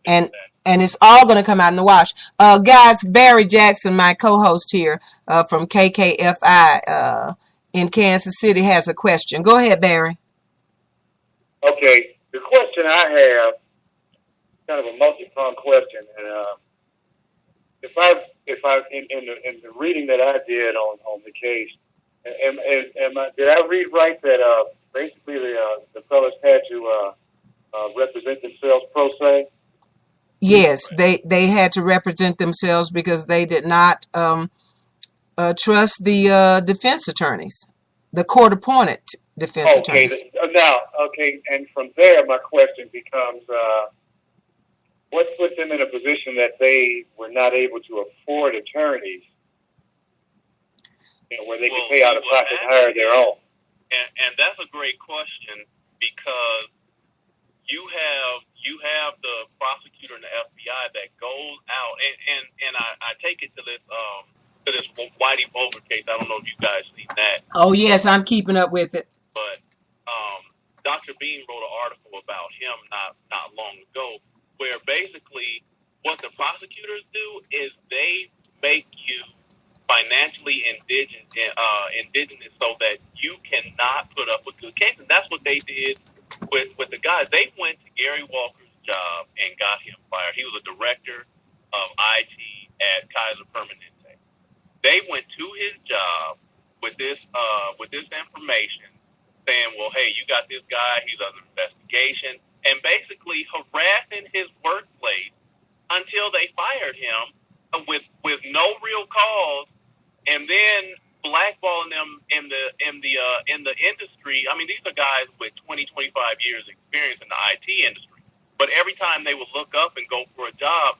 And it's all going to come out in the wash. Guys, Barry Jackson, my co-host here from KKFI in Kansas City, has a question. Go ahead, Barry. Okay, the question I have, kind of a multi-pronged question, and if I in the reading that I did on the case, did I read right that basically the fellas had to represent themselves pro se? Yes, they had to represent themselves because they did not trust the defense attorneys, the court-appointed defense attorneys. And from there, my question becomes, what put them in a position that they were not able to afford attorneys, where they could pay out of pocket and hire their own? And that's a great question, because you have the prosecutor and the FBI that goes out, and I take it to this Whitey Bulger case. I don't know if you guys seen that. Oh yes, I'm keeping up with it. But Dr. Bean wrote an article about him not long ago, where basically what the prosecutors do is they make you financially indigenous so that you cannot put up with good cases. And that's what they did with the guys. They went to Gary Walker's job and got him fired. He was a director of IT at Kaiser Permanente. They went to his job with this information, saying, well, hey, you got this guy, he's under investigation, and basically harassing his workplace until they fired him with no real cause, and then blackballing them in the industry. I mean, these are guys with 20, 25 years experience in the IT industry. But every time they would look up and go for a job,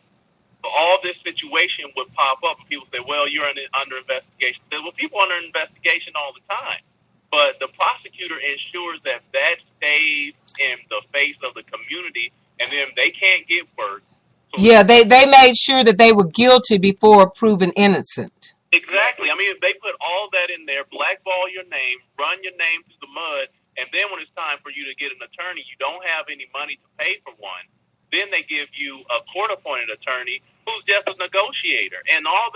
all this situation would pop up, and people say, well, you're under investigation. Well, people are under investigation all the time. But the prosecutor ensures that stays in the face of the community, and then they can't get work. So yeah, they made sure that they were guilty before proven innocent. Exactly. I mean, they put all that in there, blackball your name, run your name through the mud, and then when it's time for you to get an attorney, you don't have any money to pay for one. Then they give you a court-appointed attorney who's just a negotiator. And all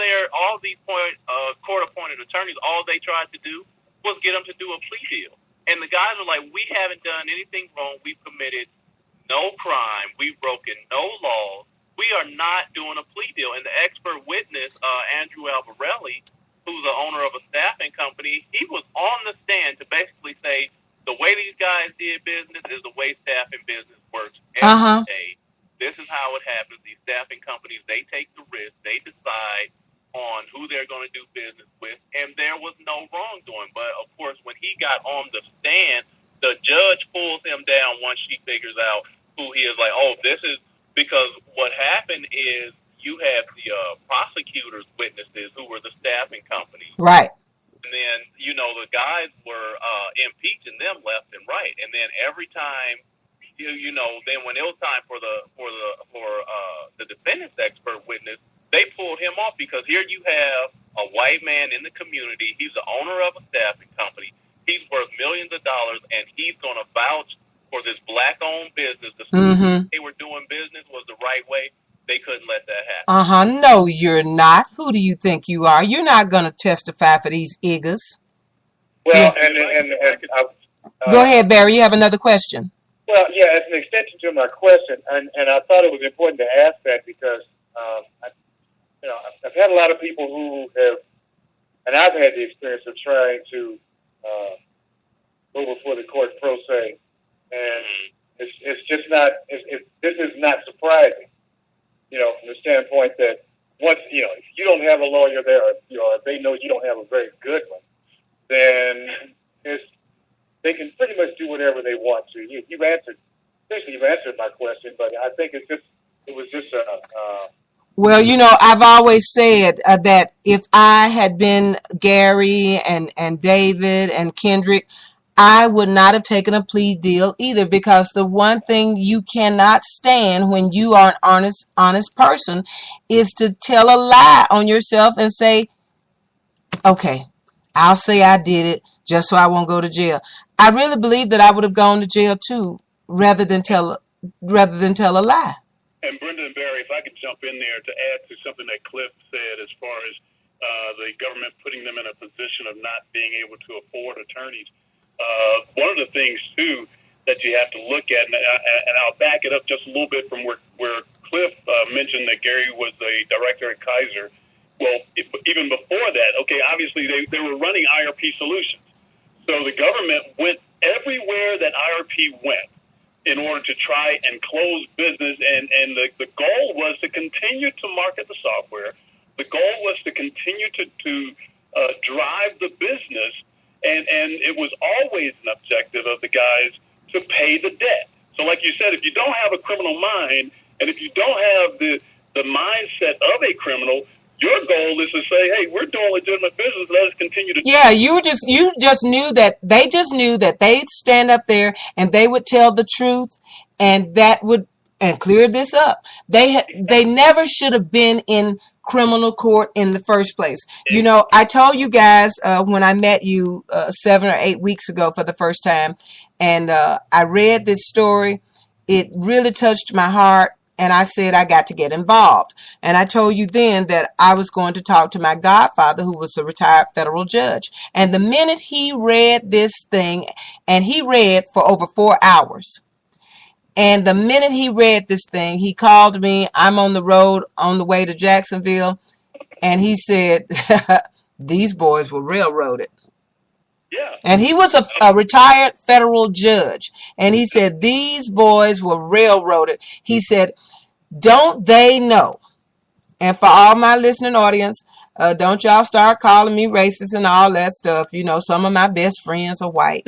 these court-appointed attorneys, all they tried to do was get them to do a plea deal. And the guys are like, we haven't done anything wrong. We've committed no crime. We've broken no laws. We are not doing a plea deal. And the expert witness, Andrew Alvarelli, who's the owner of a staffing company, he was on the stand to basically say the way these guys did business is the way staffing business works every day. This is how it happens. These staffing companies, they take the risk. They decide on who they're going to do business with, and there was no wrongdoing. But, of course, when he got on the stand, the judge pulls him down once she figures out who he is. Like, oh, this is because what happened is you had the prosecutors' witnesses who were the staffing companies. Right. And then, the guys were impeaching them left and right. And then every time, then when it was time for the defendant's expert witness, they pulled him off because here you have a white man in the community. He's the owner of a staffing company. He's worth millions of dollars, and he's going to vouch for this black-owned business. The they were doing business was the right way. They couldn't let that happen. No, you're not. Who do you think you are? You're not going to testify for these niggas. Well, Yeah. Go ahead, Barry. You have another question. Well, yeah, as an extension to my question, and I thought it was important to ask that because, I've had a lot of people who have, and I've had the experience of trying to go before the court pro se, and it's just not, this is not surprising, from the standpoint that once, if you don't have a lawyer there, or if they know you don't have a very good one, then they can pretty much do whatever they want to. You've answered my question, but I think it was just Well, I've always said that if I had been Gary and David and Kendrick, I would not have taken a plea deal either, because the one thing you cannot stand when you are an honest person is to tell a lie on yourself and say, okay, I'll say I did it just so I won't go to jail. I really believe that I would have gone to jail too, rather than tell a lie. And Brenda and Barry, if I could jump in there to add to something that Cliff said as far as the government putting them in a position of not being able to afford attorneys. One of the things, too, that you have to look at, and I'll back it up just a little bit from where Cliff mentioned that Gary was the director at Kaiser. Well, even before that, okay, obviously they were running IRP solutions. So the government went everywhere that IRP went in order to try and close business, and the goal was to continue to market the software. The goal was to continue to drive the business, and it was always an objective of the guys to pay the debt. So like you said, if you don't have a criminal mind, and if you don't have the mindset of a criminal, your goal is to say, hey, we're doing legitimate business, let us continue to... Yeah, you just knew that they'd stand up there and they would tell the truth, and that would clear this up. They never should have been in criminal court in the first place. I told you guys when I met you 7 or 8 weeks ago for the first time, and I read this story. It really touched my heart. And I said I got to get involved. And I told you then that I was going to talk to my godfather, who was a retired federal judge. And the minute he read this thing, and he read for over 4 hours, and the minute he read this thing, he called me. I'm on the road on the way to Jacksonville. And he said, these boys were railroaded. Yeah. And he was a retired federal judge. And he said, these boys were railroaded. He said, don't they know? And for all my listening audience, don't y'all start calling me racist and all that stuff. Some of my best friends are white.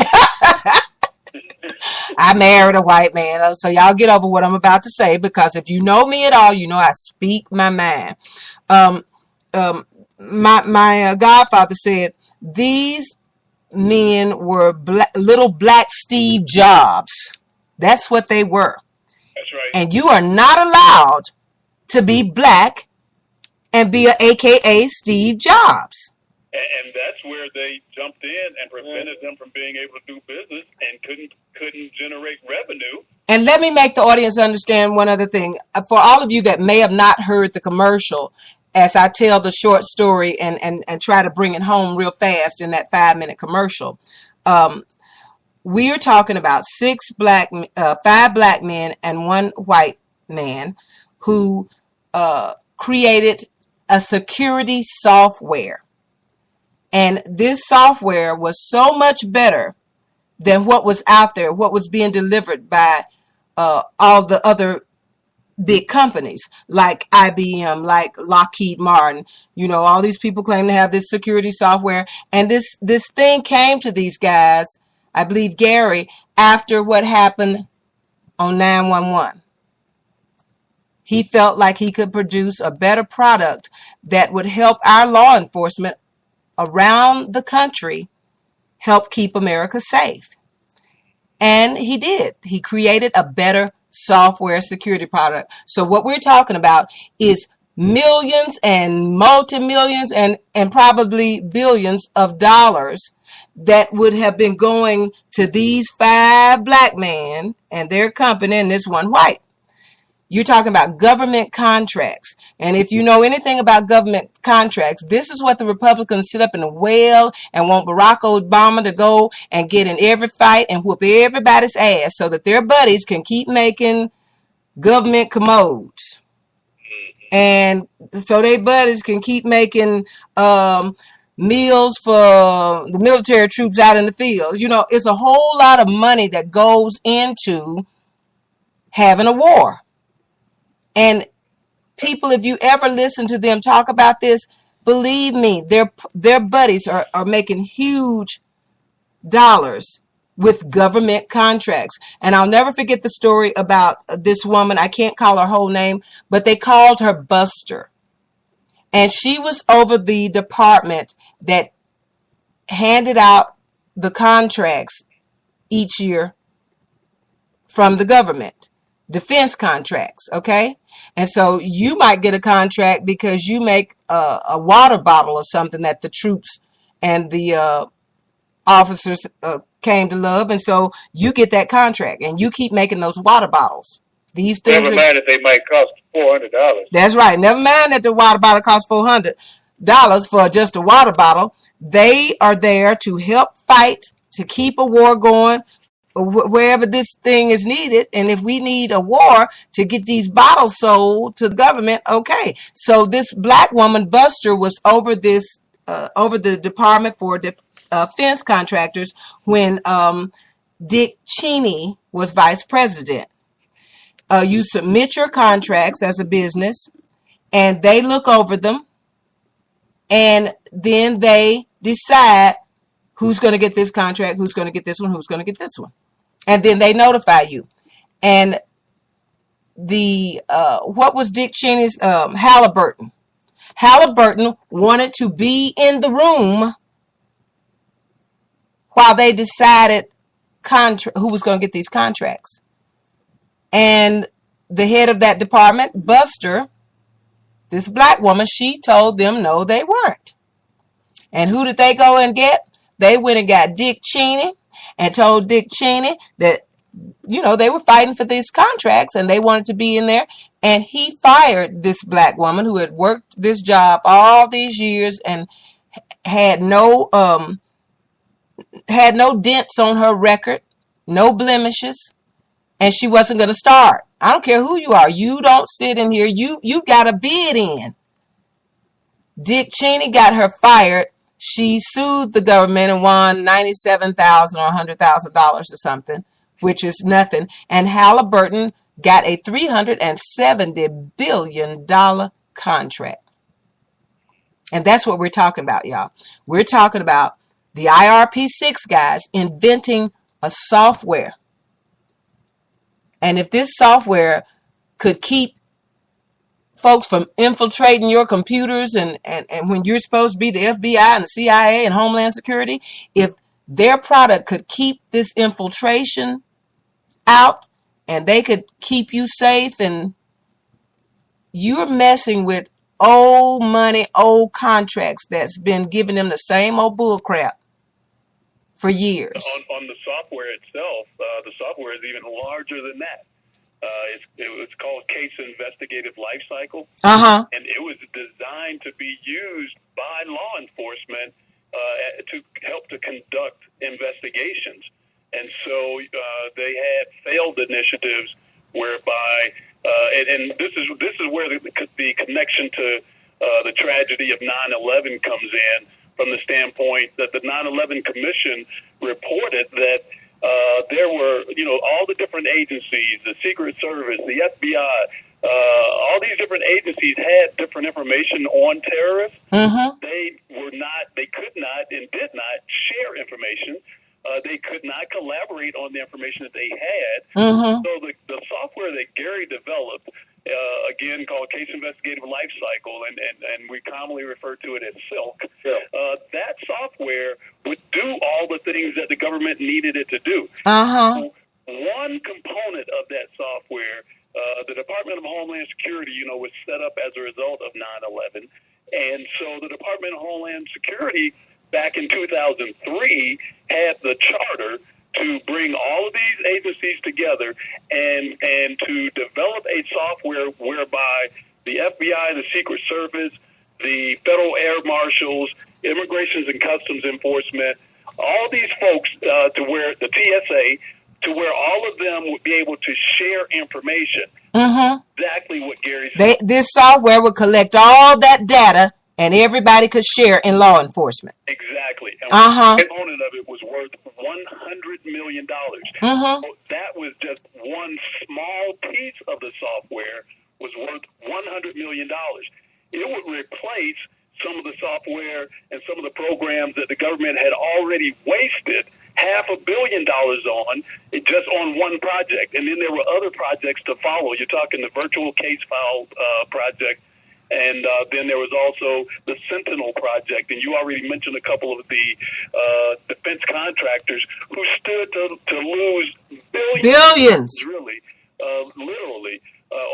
I married a white man. So y'all get over what I'm about to say, because if you know me at all, you know I speak my mind. My godfather said, these men were little black Steve Jobs. That's what they were. That's right. And you are not allowed to be black and be a AKA Steve Jobs. And that's where they jumped in and prevented them from being able to do business and couldn't generate revenue. And let me make the audience understand one other thing. For all of you that may have not heard the commercial, as I tell the short story and try to bring it home real fast in that 5-minute commercial, we are talking about 5 black men and 1 white man who created a security software. And this software was so much better than what was out there, what was being delivered by all the other big companies like IBM, like Lockheed Martin. All these people claim to have this security software. And this thing came to these guys, I believe Gary, after what happened on 911. he felt like he could produce a better product that would help our law enforcement around the country help keep America safe. And he did. He created a better software security product. So what we're talking about is millions and multi-millions and probably billions of dollars that would have been going to these 5 black men and their company and this one white. You're talking about government contracts. And if you know anything about government contracts, this is what the Republicans sit up and wail and want Barack Obama to go and get in every fight and whoop everybody's ass so that their buddies can keep making government commodes. And so their buddies can keep making meals for the military troops out in the fields. You know, it's a whole lot of money that goes into having a war. And people, if you ever listen to them talk about this, believe me, their buddies are making huge dollars with government contracts. And I'll never forget the story about this woman. I can't call her whole name, but they called her Buster. And she was over the department that handed out the contracts each year from the government, defense contracts, okay? And so you might get a contract because you make a water bottle or something that the troops and the officers came to love. And so you get that contract and you keep making those water bottles. These things Never mind that they might cost $400. That's right. Never mind that the water bottle costs $400 for just a water bottle. They are there to help fight, to keep a war going wherever this thing is needed. And if we need a war to get these bottles sold to the government, okay. So this black woman, Buster, was over this, over the Department for Defense Contractors when Dick Cheney was vice president. You submit your contracts as a business and they look over them and then they decide who's going to get this contract, who's going to get this one, who's going to get this one. And then they notify you. And the, what was Dick Cheney's, Halliburton. Halliburton wanted to be in the room while they decided who was going to get these contracts. And the head of that department, Buster, this black woman, she told them no, they weren't. And who did they go and get? They went and got Dick Cheney and told Dick Cheney that, you know, they were fighting for these contracts and they wanted to be in there. And he fired this black woman who had worked this job all these years and had no dents on her record, no blemishes. And she wasn't going to start. I don't care who you are. You don't sit in here. You got a bid in. Dick Cheney got her fired. She sued the government and won $97,000 or $100,000 or something, which is nothing. And Halliburton got a $370 billion contract. And that's what we're talking about, y'all. We're talking about the IRP6 guys inventing a software. And if this software could keep folks from infiltrating your computers and when you're supposed to be the FBI and the CIA and Homeland Security, if their product could keep this infiltration out and they could keep you safe, and you're messing with old money, old contracts that's been giving them the same old bull crap for years. On the software itself, the software is even larger than that. It's called Case Investigative Lifecycle, and it was designed to be used by law enforcement to help to conduct investigations. And so they had failed initiatives whereby, and this is where the connection to the tragedy of 9/11 comes in, from the standpoint that the 9/11 Commission reported that there were, all the different agencies, the Secret Service, the FBI, all these different agencies had different information on terrorists. They could not and did not share information. They could not collaborate on the information that they had. So the software that Gary developed, again called Case Investigative Lifecycle, and we commonly refer to it as SILK. That software would do all the things that the government needed it to do. So one component of that software, the Department of Homeland Security, was set up as a result of 9/11, and so the Department of Homeland Security back in 2003 had the charter to bring all of these agencies together and to develop a software whereby the FBI, the Secret Service, the Federal Air Marshals, Immigrations and Customs Enforcement, all these folks to where the TSA, to where all of them would be able to share information. Exactly what Gary said. This software would collect all that data and everybody could share in law enforcement. Exactly. And one component of it was worth $100 million. So that was just one small piece of the software was worth $100 million. It would replace some of the software and some of the programs that the government had already wasted $500 million on, just on one project. And then there were other projects to follow. You're talking the virtual case file project. And then there was also the Sentinel project, and you already mentioned a couple of the defense contractors who stood to lose billions, really, literally,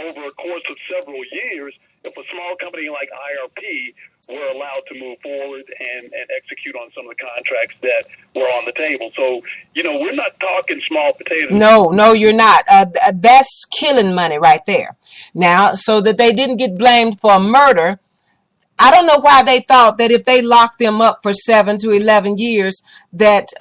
over a course of several years if a small company like IRP were allowed to move forward and execute on some of the contracts that were on the table. So, we're not talking small potatoes. No, you're not. That's killing money right there. Now, so that they didn't get blamed for murder, I don't know why they thought that if they locked them up for 7 to 11 years, that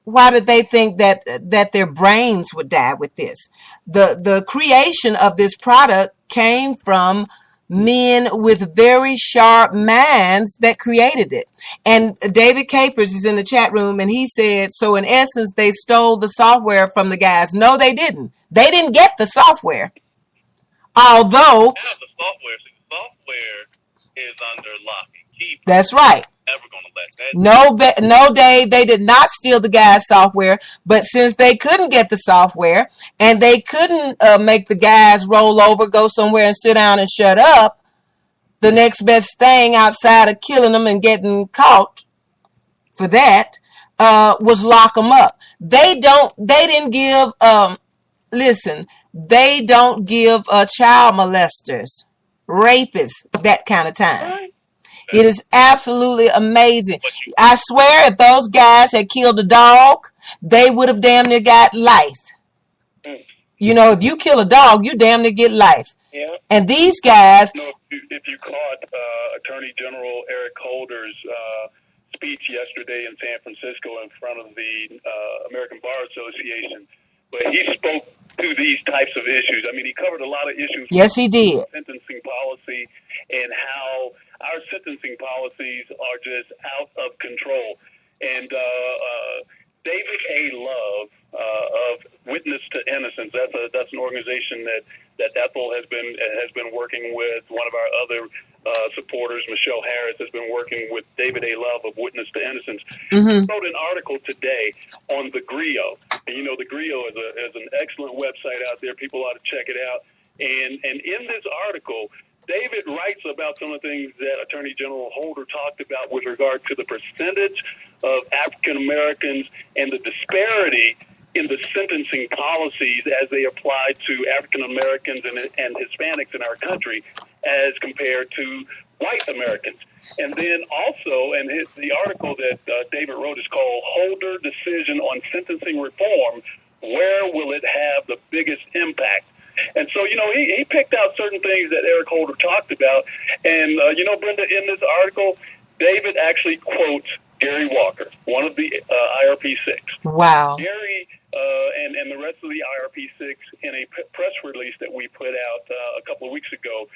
why did they think that their brains would die with this? The creation of this product came from men with very sharp minds that created it. And David Capers is in the chat room, and he said, so in essence, they stole the software from the guys. No, they didn't. They didn't get the software. Although the software is under lock and key. That's right. Never gonna let that. No, Dave, they did not steal the guy's software, but since they couldn't get the software and they couldn't make the guys roll over, go somewhere and sit down and shut up, the next best thing outside of killing them and getting caught for that was lock them up. They didn't give, they don't give child molesters, rapists, that kind of time. It is absolutely amazing. I swear if those guys had killed a dog, they would have damn near got life. If you kill a dog, you damn near get life. Yeah. And these guys... If you caught Attorney General Eric Holder's speech yesterday in San Francisco in front of the American Bar Association, but he spoke to these types of issues. I mean, he covered a lot of issues. Yes, he did. Sentencing policy and how our sentencing policies are just out of control. And David A. Love of Witness to Innocence, that's an organization that Ethel has been working with. One of our other supporters, Michelle Harris, has been working with David A. Love of Witness to Innocence. Wrote an article today on the GRIO. And the GRIO is an excellent website out there. People ought to check it out. And in this article, David writes about some of the things that Attorney General Holder talked about with regard to the percentage of African Americans and the disparity in the sentencing policies as they apply to African Americans and Hispanics in our country as compared to white Americans. And then also, the article that David wrote is called Holder Decision on Sentencing Reform, Where Will It Have the Biggest Impact? And so, he picked out certain things that Eric Holder talked about. And, Brenda, in this article, David actually quotes Gary Walker, one of the IRP6. Wow. Gary and the rest of the IRP6, in a press release that we put out a couple of weeks ago,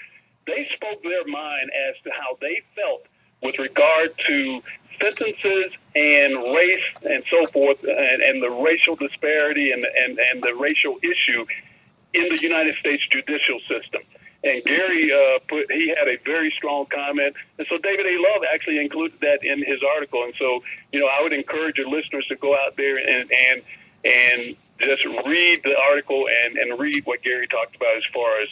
they spoke their mind as to how they felt with regard to sentences and race and so forth, and the racial disparity and the racial issue in the United States judicial system. And Gary he had a very strong comment, and so David A. Love actually included that in his article. And so, I would encourage your listeners to go out there and just read the article and read what Gary talked about as far as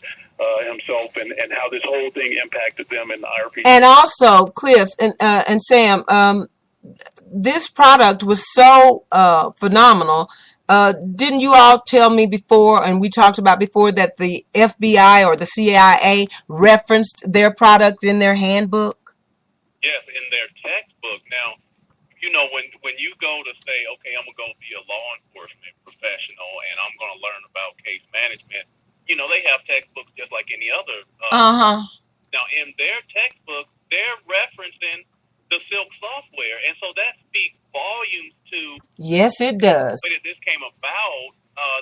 himself and how this whole thing impacted them in the IRP. And also, Cliff and Sam, this product was so phenomenal. Didn't you all tell me before, and we talked about before, that the FBI or the CIA referenced their product in their handbook? Yes, in their textbook. Now, when you go to say, okay, I'm going to go be a law enforcement professional and I'm going to learn about case management, they have textbooks just like any other. Now, in their textbook, they're referencing the Silk software. And so that speaks volumes to Yes, it does. the way that this came about,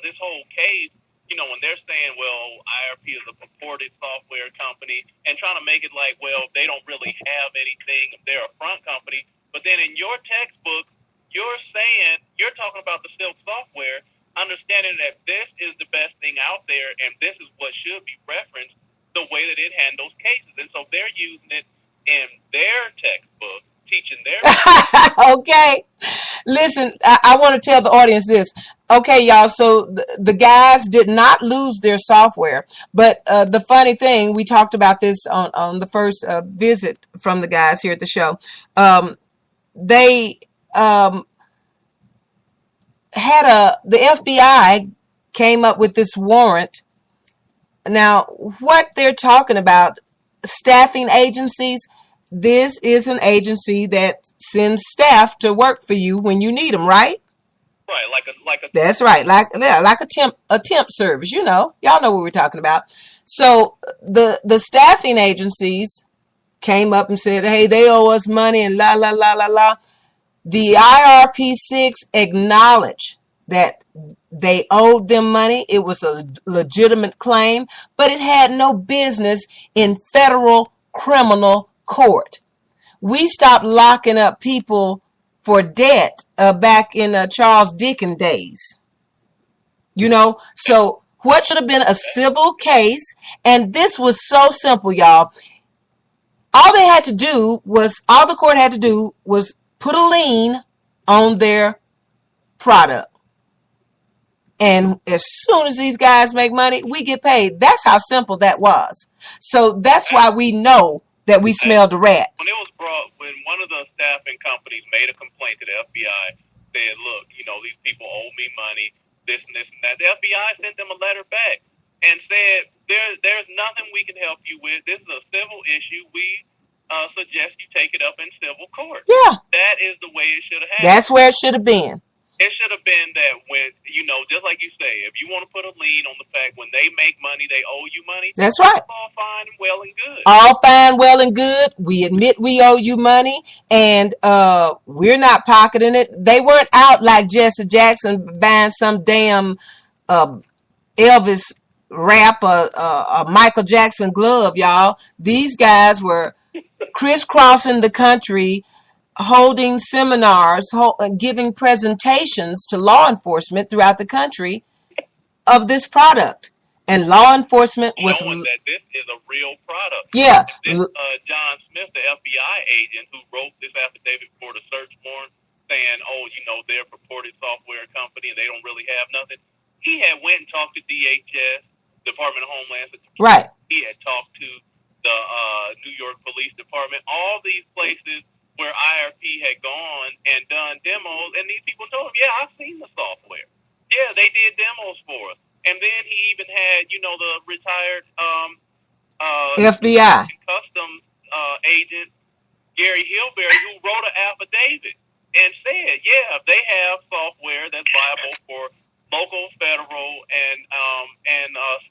this whole case. When they're saying, well, IRP is a purported software company and trying to make it like, well, they don't really have anything. They're a front company. But then in your textbook, you're talking about the Silk software, understanding that this is the best thing out there and this is what should be referenced, the way that it handles cases. And so they're using it in their textbook, teaching their Okay. Listen, I want to tell the audience this. Okay, y'all, so the guys did not lose their software. But the funny thing, we talked about this on the first visit from the guys here at the show. They the FBI came up with this warrant. Now, what they're talking about, staffing agencies, this is an agency that sends staff to work for you when you need them, right? right, like a That's right, like a temp service. Y'all know what we're talking about. So the staffing agencies came up and said, hey, they owe us money and la la la la la. The IRP6 acknowledged that they owed them money. It was a legitimate claim, but it had no business in federal criminal court. We stopped locking up people for debt back in Charles Dickens days. So what should have been a civil case, and this was so simple, y'all. All the court had to do was put a lien on their product. And as soon as these guys make money, we get paid. That's how simple that was. So that's why we know that we smelled a rat. When one of the staffing companies made a complaint to the FBI, said, look, these people owe me money, this and this and that. The FBI sent them a letter back and said, there's nothing we can help you with. This is a civil issue. We suggest you take it up in civil court. Yeah. That is the way it should have happened. That's where it should have been. It should have been that when, just like you say, if you want to put a lien on the fact when they make money, they owe you money. That's right. It's all fine and well and good. All fine, well and good. We admit we owe you money, and we're not pocketing it. They weren't out like Jesse Jackson buying some damn Elvis rap or a Michael Jackson glove, y'all. These guys were crisscrossing the country, holding seminars, giving presentations to law enforcement throughout the country of this product. And law enforcement was knowing that this is a real product. Yeah. This John Smith, the FBI agent who wrote this affidavit for the search warrant, saying, they're a purported software company and they don't really have nothing. He had went and talked to DHS, Department of Homeland Security. Right. He had talked to the New York Police Department, all these places where IRP had gone and done demos, and these people told him, yeah, I've seen the software. Yeah, they did demos for us. And then he even had, the retired FBI customs agent, Gary Hilberry, who wrote an affidavit and said, yeah, they have software that's viable for local, federal, and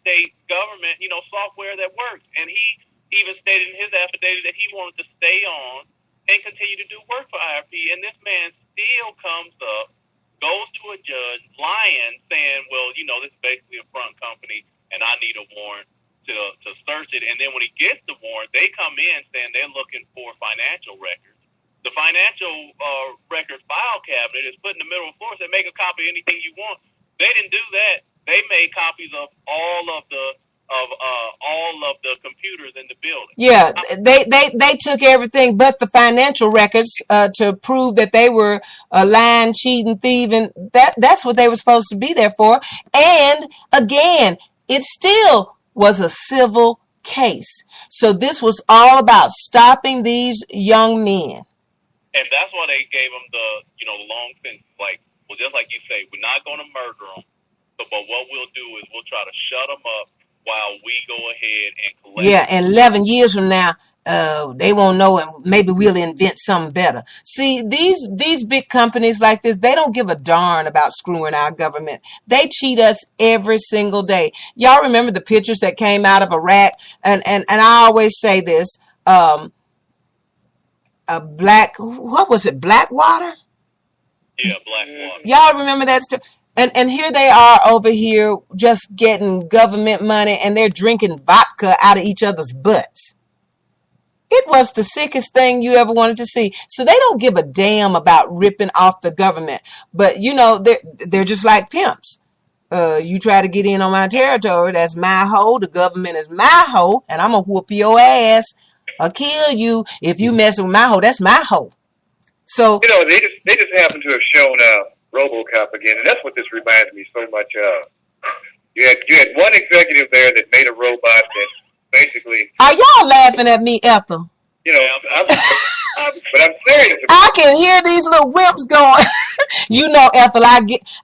state government, software that works. And he even stated in his affidavit that he wanted to stay on and continue to do work for IRP. And this man still comes up, goes to a judge, lying, saying, well, this is basically a front company, and I need a warrant to search it. And then when he gets the warrant, they come in saying they're looking for financial records. The financial records file cabinet is put in the middle of the floor, said make a copy of anything you want. They didn't do that. They made copies of all of the all of the computers in the building. Yeah, they took everything but the financial records to prove that they were lying, cheating, thieving. That's what they were supposed to be there for. And again, it still was a civil case. So this was all about stopping these young men. And that's why they gave them the long sentence. Like, well, just like you say, we're not going to murder them, but what we'll do is we'll try to shut them up while we go ahead and collect. Yeah, and 11 years from now, they won't know, and maybe we'll invent something better. See, these big companies like this, they don't give a darn about screwing our government. They cheat us every single day. Y'all remember the pictures that came out of Iraq? And I always say this, Blackwater? Yeah, Blackwater. Y'all remember that stuff? And here they are over here just getting government money, and they're drinking vodka out of each other's butts. It was the sickest thing you ever wanted to see. So they don't give a damn about ripping off the government. But, they're just like pimps. You try to get in on my territory, that's my hoe. The government is my hoe, and I'm going to whoop your ass or kill you if you mess with my hoe. That's my hoe. So they just happen to have shown RoboCop again, and that's what this reminds me so much of. You had one executive there that made a robot that basically. Are y'all laughing at me, Ethel? But I'm serious. I can hear these little wimps going. Ethel,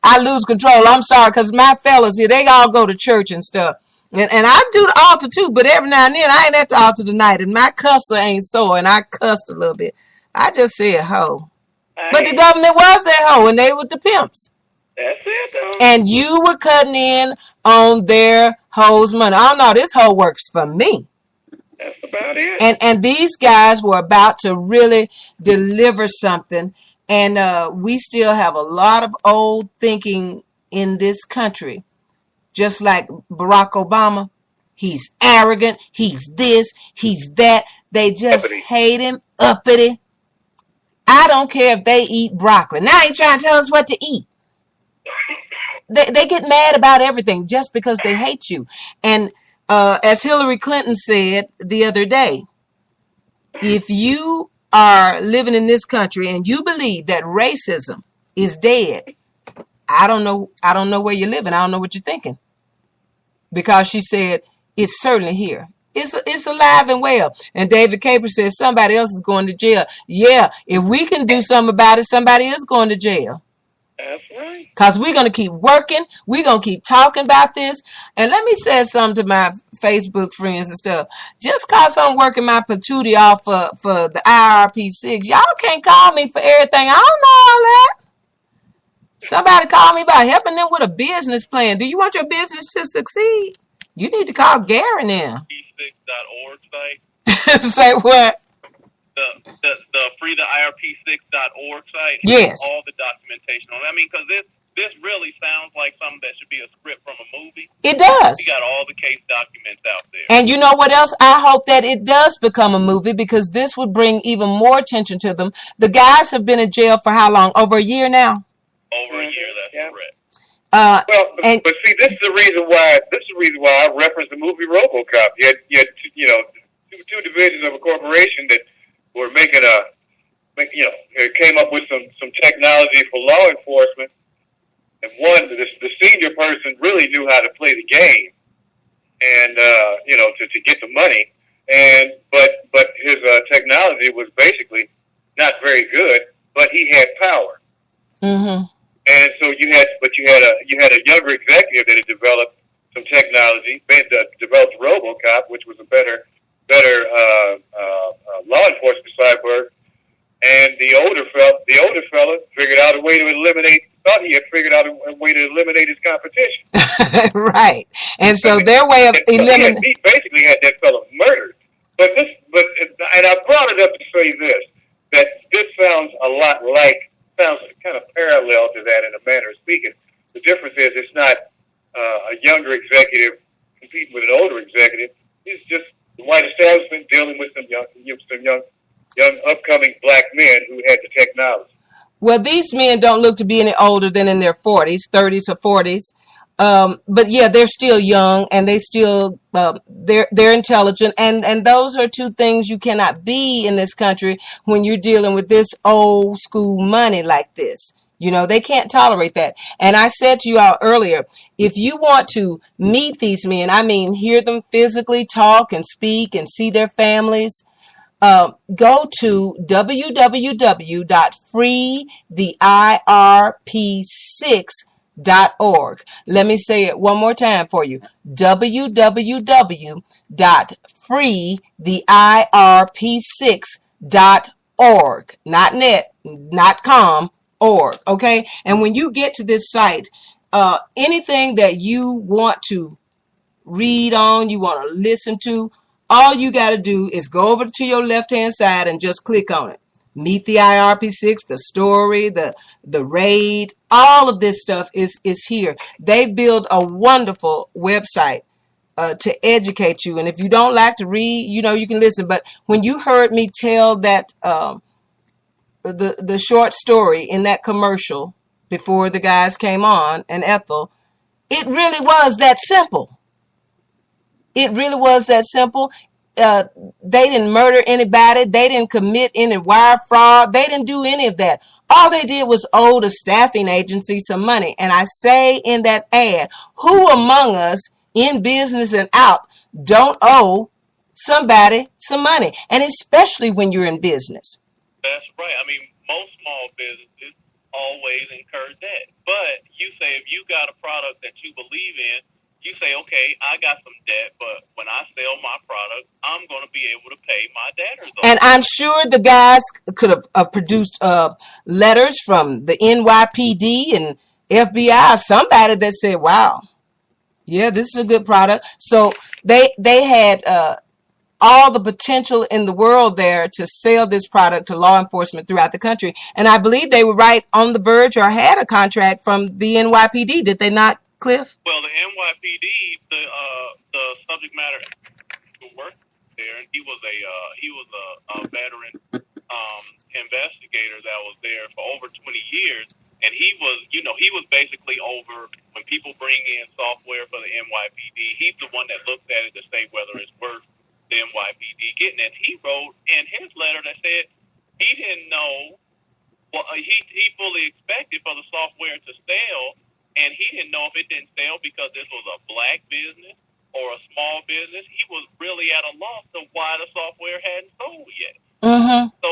I lose control. I'm sorry, because my fellas here, they all go to church and stuff. And I do the altar too, but every now and then I ain't at the altar tonight, and my cusser ain't sore, and I cussed a little bit. I just said hoe. But the government was their hoe, and they were the pimps. That's it, though. And you were cutting in on their hoe's money. Oh, no, this hoe works for me. That's about it. And these guys were about to really deliver something. And we still have a lot of old thinking in this country. Just like Barack Obama. He's arrogant. He's this. He's that. They just hate him. Uppity. I don't care if they eat broccoli. Now you're trying to tell us what to eat. They get mad about everything just because they hate you. And as Hillary Clinton said the other day, if you are living in this country and you believe that racism is dead, I don't know where you're living. I don't know what you're thinking. Because she said, it's certainly here. It's alive and well. And David Caper says somebody else is going to jail. Yeah, if we can do something about it, somebody is going to jail. That's right. Because we're going to keep working. We're going to keep talking about this. And let me say something to my Facebook friends and stuff. Just because I'm working my patootie off for the IRP6, y'all can't call me for everything. I don't know all that. Somebody call me about helping them with a business plan. Do you want your business to succeed? You need to call Gary now. IRP6.org site. Say what? The free the IRP6.org site. Yes. All the documentation on it. I mean, because this really sounds like something that should be a script from a movie. It does. You got all the case documents out there. And you know what else? I hope that it does become a movie, because this would bring even more attention to them. The guys have been in jail for how long? Over a year now? Over a year, that's correct. But see, this is the reason why I referenced the movie RoboCop. You had two divisions of a corporation that were came up with some technology for law enforcement, and the senior person really knew how to play the game, and to get the money, but his technology was basically not very good, but he had power. Mm-hmm. And so you had a younger executive that had developed some technology, developed RoboCop, which was a better law enforcement cyborg. And the older fella figured out a way to thought he had figured out a way to eliminate his competition. Right. And so their way of eliminating, he basically had that fellow murdered. And I brought it up to say that this sounds kind of parallel to that in a manner of speaking. The difference is it's not a younger executive competing with an older executive. It's just the white establishment dealing with some young upcoming black men who had the technology. Well, these men don't look to be any older than in their 40s, 30s or 40s. But yeah, they're still young and they still they're intelligent, and those are two things you cannot be in this country when you're dealing with this old school money like this. You know, they can't tolerate that. And I said to you all earlier, if you want to meet these men, I mean, hear them physically talk and speak and see their families, go to www.freetheirp6.org. Let me say it one more time for you. www.freetheirp6.org. Not net, not com, org. Okay? And when you get to this site, anything that you want to read on, you want to listen to, all you got to do is go over to your left-hand side and just click on it. Meet the IRP6, the story, the raid, all of this stuff is here. They've built a wonderful website to educate you. And if you don't like to read, you know, you can listen. But when you heard me tell that the short story in that commercial before the guys came on, and Ethel, it really was that simple. It really was that simple. They didn't murder anybody. They didn't commit any wire fraud. They didn't do any of that. All they did was owe the staffing agency some money. And I say in that ad, who among us in business and out don't owe somebody some money? And especially when you're in business. That's right. I mean, most small businesses always incur debt. But you say if you got a product that you believe in, you say, okay, I got some debt, but when I sell my product, I'm going to be able to pay my debtors. And I'm sure the guys could have produced letters from the NYPD and FBI, somebody that said, wow, yeah, this is a good product. So they had all the potential in the world there to sell this product to law enforcement throughout the country. And I believe they were right on the verge or had a contract from the NYPD, did they not, Cliff? Well, the NYPD, the subject matter who worked there, and he was a veteran investigator that was there for over 20 years, and he was basically over when people bring in software for the NYPD. He's the one that looks at it to say whether it's worth the NYPD getting it. He wrote in his letter that said he didn't know. Well, he fully expected for the software to sell. And he didn't know if it didn't sell because this was a black business or a small business. He was really at a loss to why the software hadn't sold yet. Mm-hmm. So,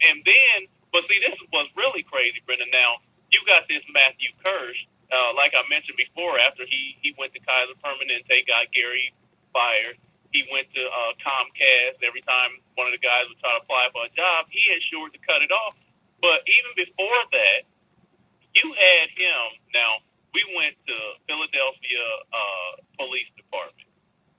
and then, but see, this was really crazy, Brenda. Now, you got this Matthew Kirsch, like I mentioned before, after he went to Kaiser Permanente, got Gary fired. He went to Comcast. Every time one of the guys would try to apply for a job, he ensured to cut it off. But even before that, you had him. Now, we went to Philadelphia Police Department.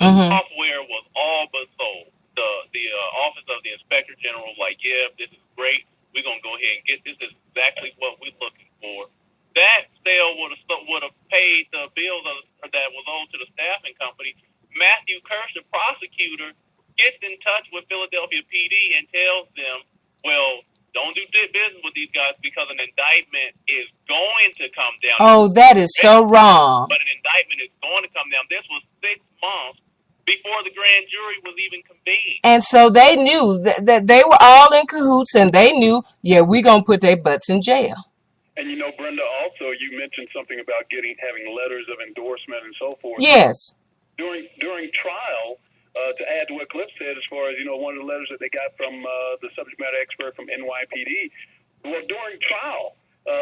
Mm-hmm. The software was all but sold. The Office of the Inspector General was like, yeah, this is great. We're going to go ahead and get this. This is exactly what we're looking for. That sale would have paid the bills that was owed to the staffing company. Matthew Kirsch, the prosecutor, gets in touch with Philadelphia PD and tells them, well, don't do business with these guys because an indictment is going to come down. Oh, that is so wrong. But an indictment is going to come down. This was 6 months before the grand jury was even convened. And so they knew that they were all in cahoots, and they knew, yeah, we're going to put their butts in jail. And Brenda, also you mentioned something about having letters of endorsement and so forth. Yes. During trial, to add to what Cliff said, as far as, one of the letters that they got from the subject matter expert from NYPD, well, during trial,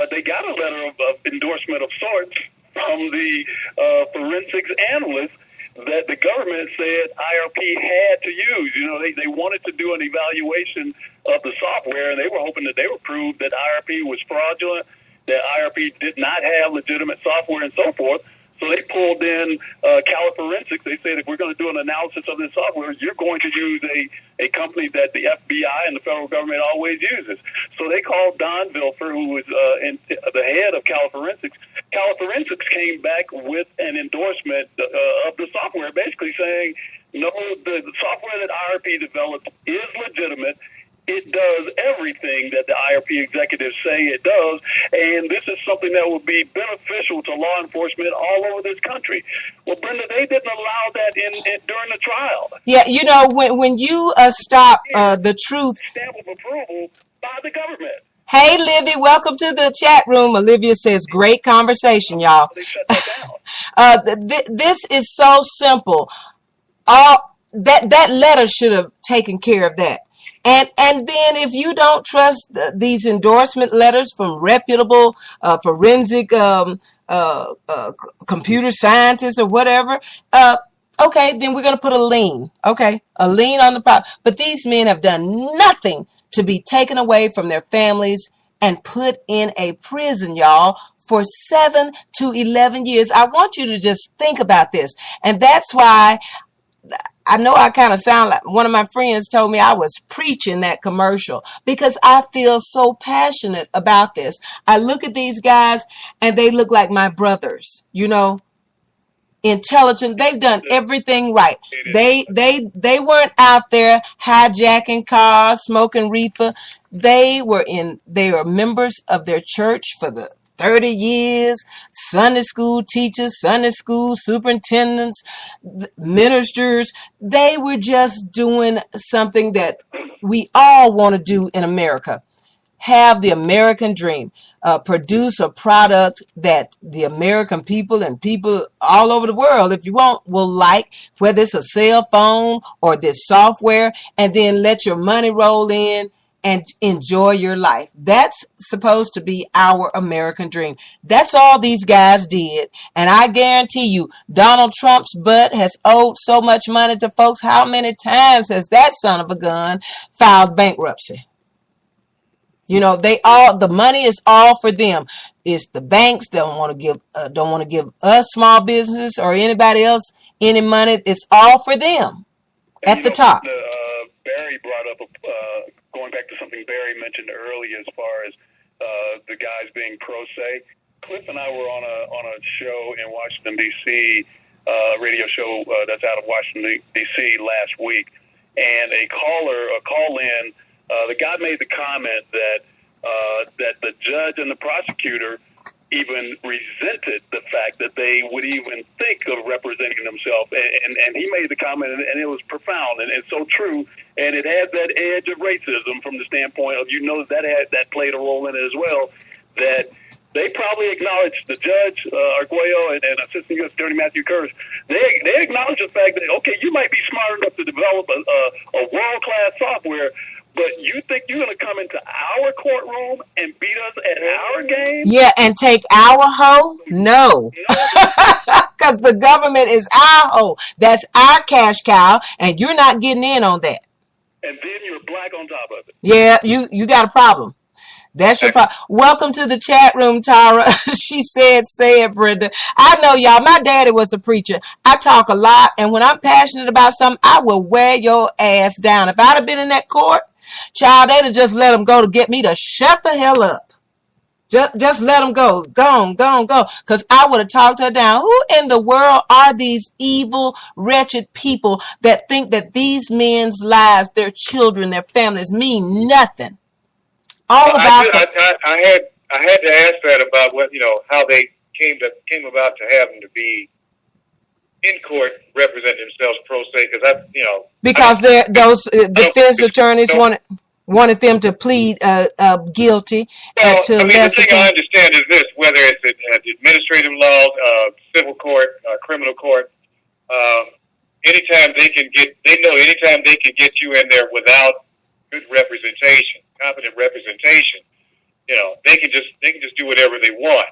they got a letter of endorsement of sorts from the forensics analyst that the government said IRP had to use. They wanted to do an evaluation of the software, and they were hoping that they would prove that IRP was fraudulent, that IRP did not have legitimate software and so forth. So they pulled in Califorensics. They said, if we're going to do an analysis of this software, you're going to use a company that the FBI and the federal government always uses. So they called Don Vilfer, who was the head of Califorensics. Califorensics came back with an endorsement of the software, basically saying, no, the software that IRP developed is legitimate. it does everything that the IRP executives say it does, and this is something that would be beneficial to law enforcement all over this country. Well, Brenda, they didn't allow that during the trial. Yeah, you know, when you stop the truth. Stamp of approval by the government. Hey, Livy, welcome to the chat room. Olivia says, great conversation, y'all. They shut that down. This is so simple. That letter should have taken care of that. And then if you don't trust these endorsement letters from reputable forensic computer scientists or whatever, okay, then we're going to put a lien. Okay, a lien on the property. But these men have done nothing to be taken away from their families and put in a prison, y'all, for 7 to 11 years. I want you to just think about this. And that's why I know I kind of sound like one of my friends told me I was preaching that commercial, because I feel so passionate about this. I look at these guys and they look like my brothers, you know, intelligent. They've done everything right. They weren't out there hijacking cars, smoking reefer. They were members of their church for the 30 years, Sunday school teachers, Sunday school superintendents, ministers. They were just doing something that we all want to do in America. Have the American dream, produce a product that the American people and people all over the world, if you want, will like, whether it's a cell phone or this software, and then let your money roll in and enjoy your life. That's supposed to be our American dream. That's all these guys did. And I guarantee you, Donald Trump's butt has owed so much money to folks. How many times has that son of a gun filed bankruptcy? You know, the money is all for them. It's the banks don't want to give us small businesses or anybody else any money. It's all for them at the top. Barry brought up, going back to something Barry mentioned earlier, as far as the guys being pro se. Cliff and I were on a show in Washington D.C., radio show that's out of Washington D.C. last week, and a call-in. The guy made the comment that the judge and the prosecutor even resented the fact that they would even think of representing themselves, and he made the comment, and it was profound and so true, and it has that edge of racism from the standpoint of, you know, that played a role in it as well, that they probably acknowledged, the judge, Arguello, and Assistant U.S. Attorney Matthew Kurz, they acknowledge the fact that, okay, you might be smart enough to develop a world-class software, but you think you're going to come into our courtroom and beat us at our game? Yeah, and take our hoe? No. Because the government is our hoe. That's our cash cow, and you're not getting in on that. And then you're black on top of it. Yeah, you got a problem. That's your problem. Welcome to the chat room, Tara. She said, say it, Brenda. I know, y'all, my daddy was a preacher. I talk a lot, and when I'm passionate about something, I will wear your ass down. If I'd have been in that court, child, they'd have just let them go to get me to shut the hell up. Just let them go. Go. Because I would have talked her down. Who in the world are these evil, wretched people that think that these men's lives, their children, their families mean nothing? All about that. I had to ask that about what, you know, how they came about to have them to be in court representing themselves pro se, because those defense attorneys wanted them to plead guilty to the thing I understand is this: whether it's administrative law, civil court, criminal court, anytime they can get you in there without good representation, competent representation, you know, they can just do whatever they want.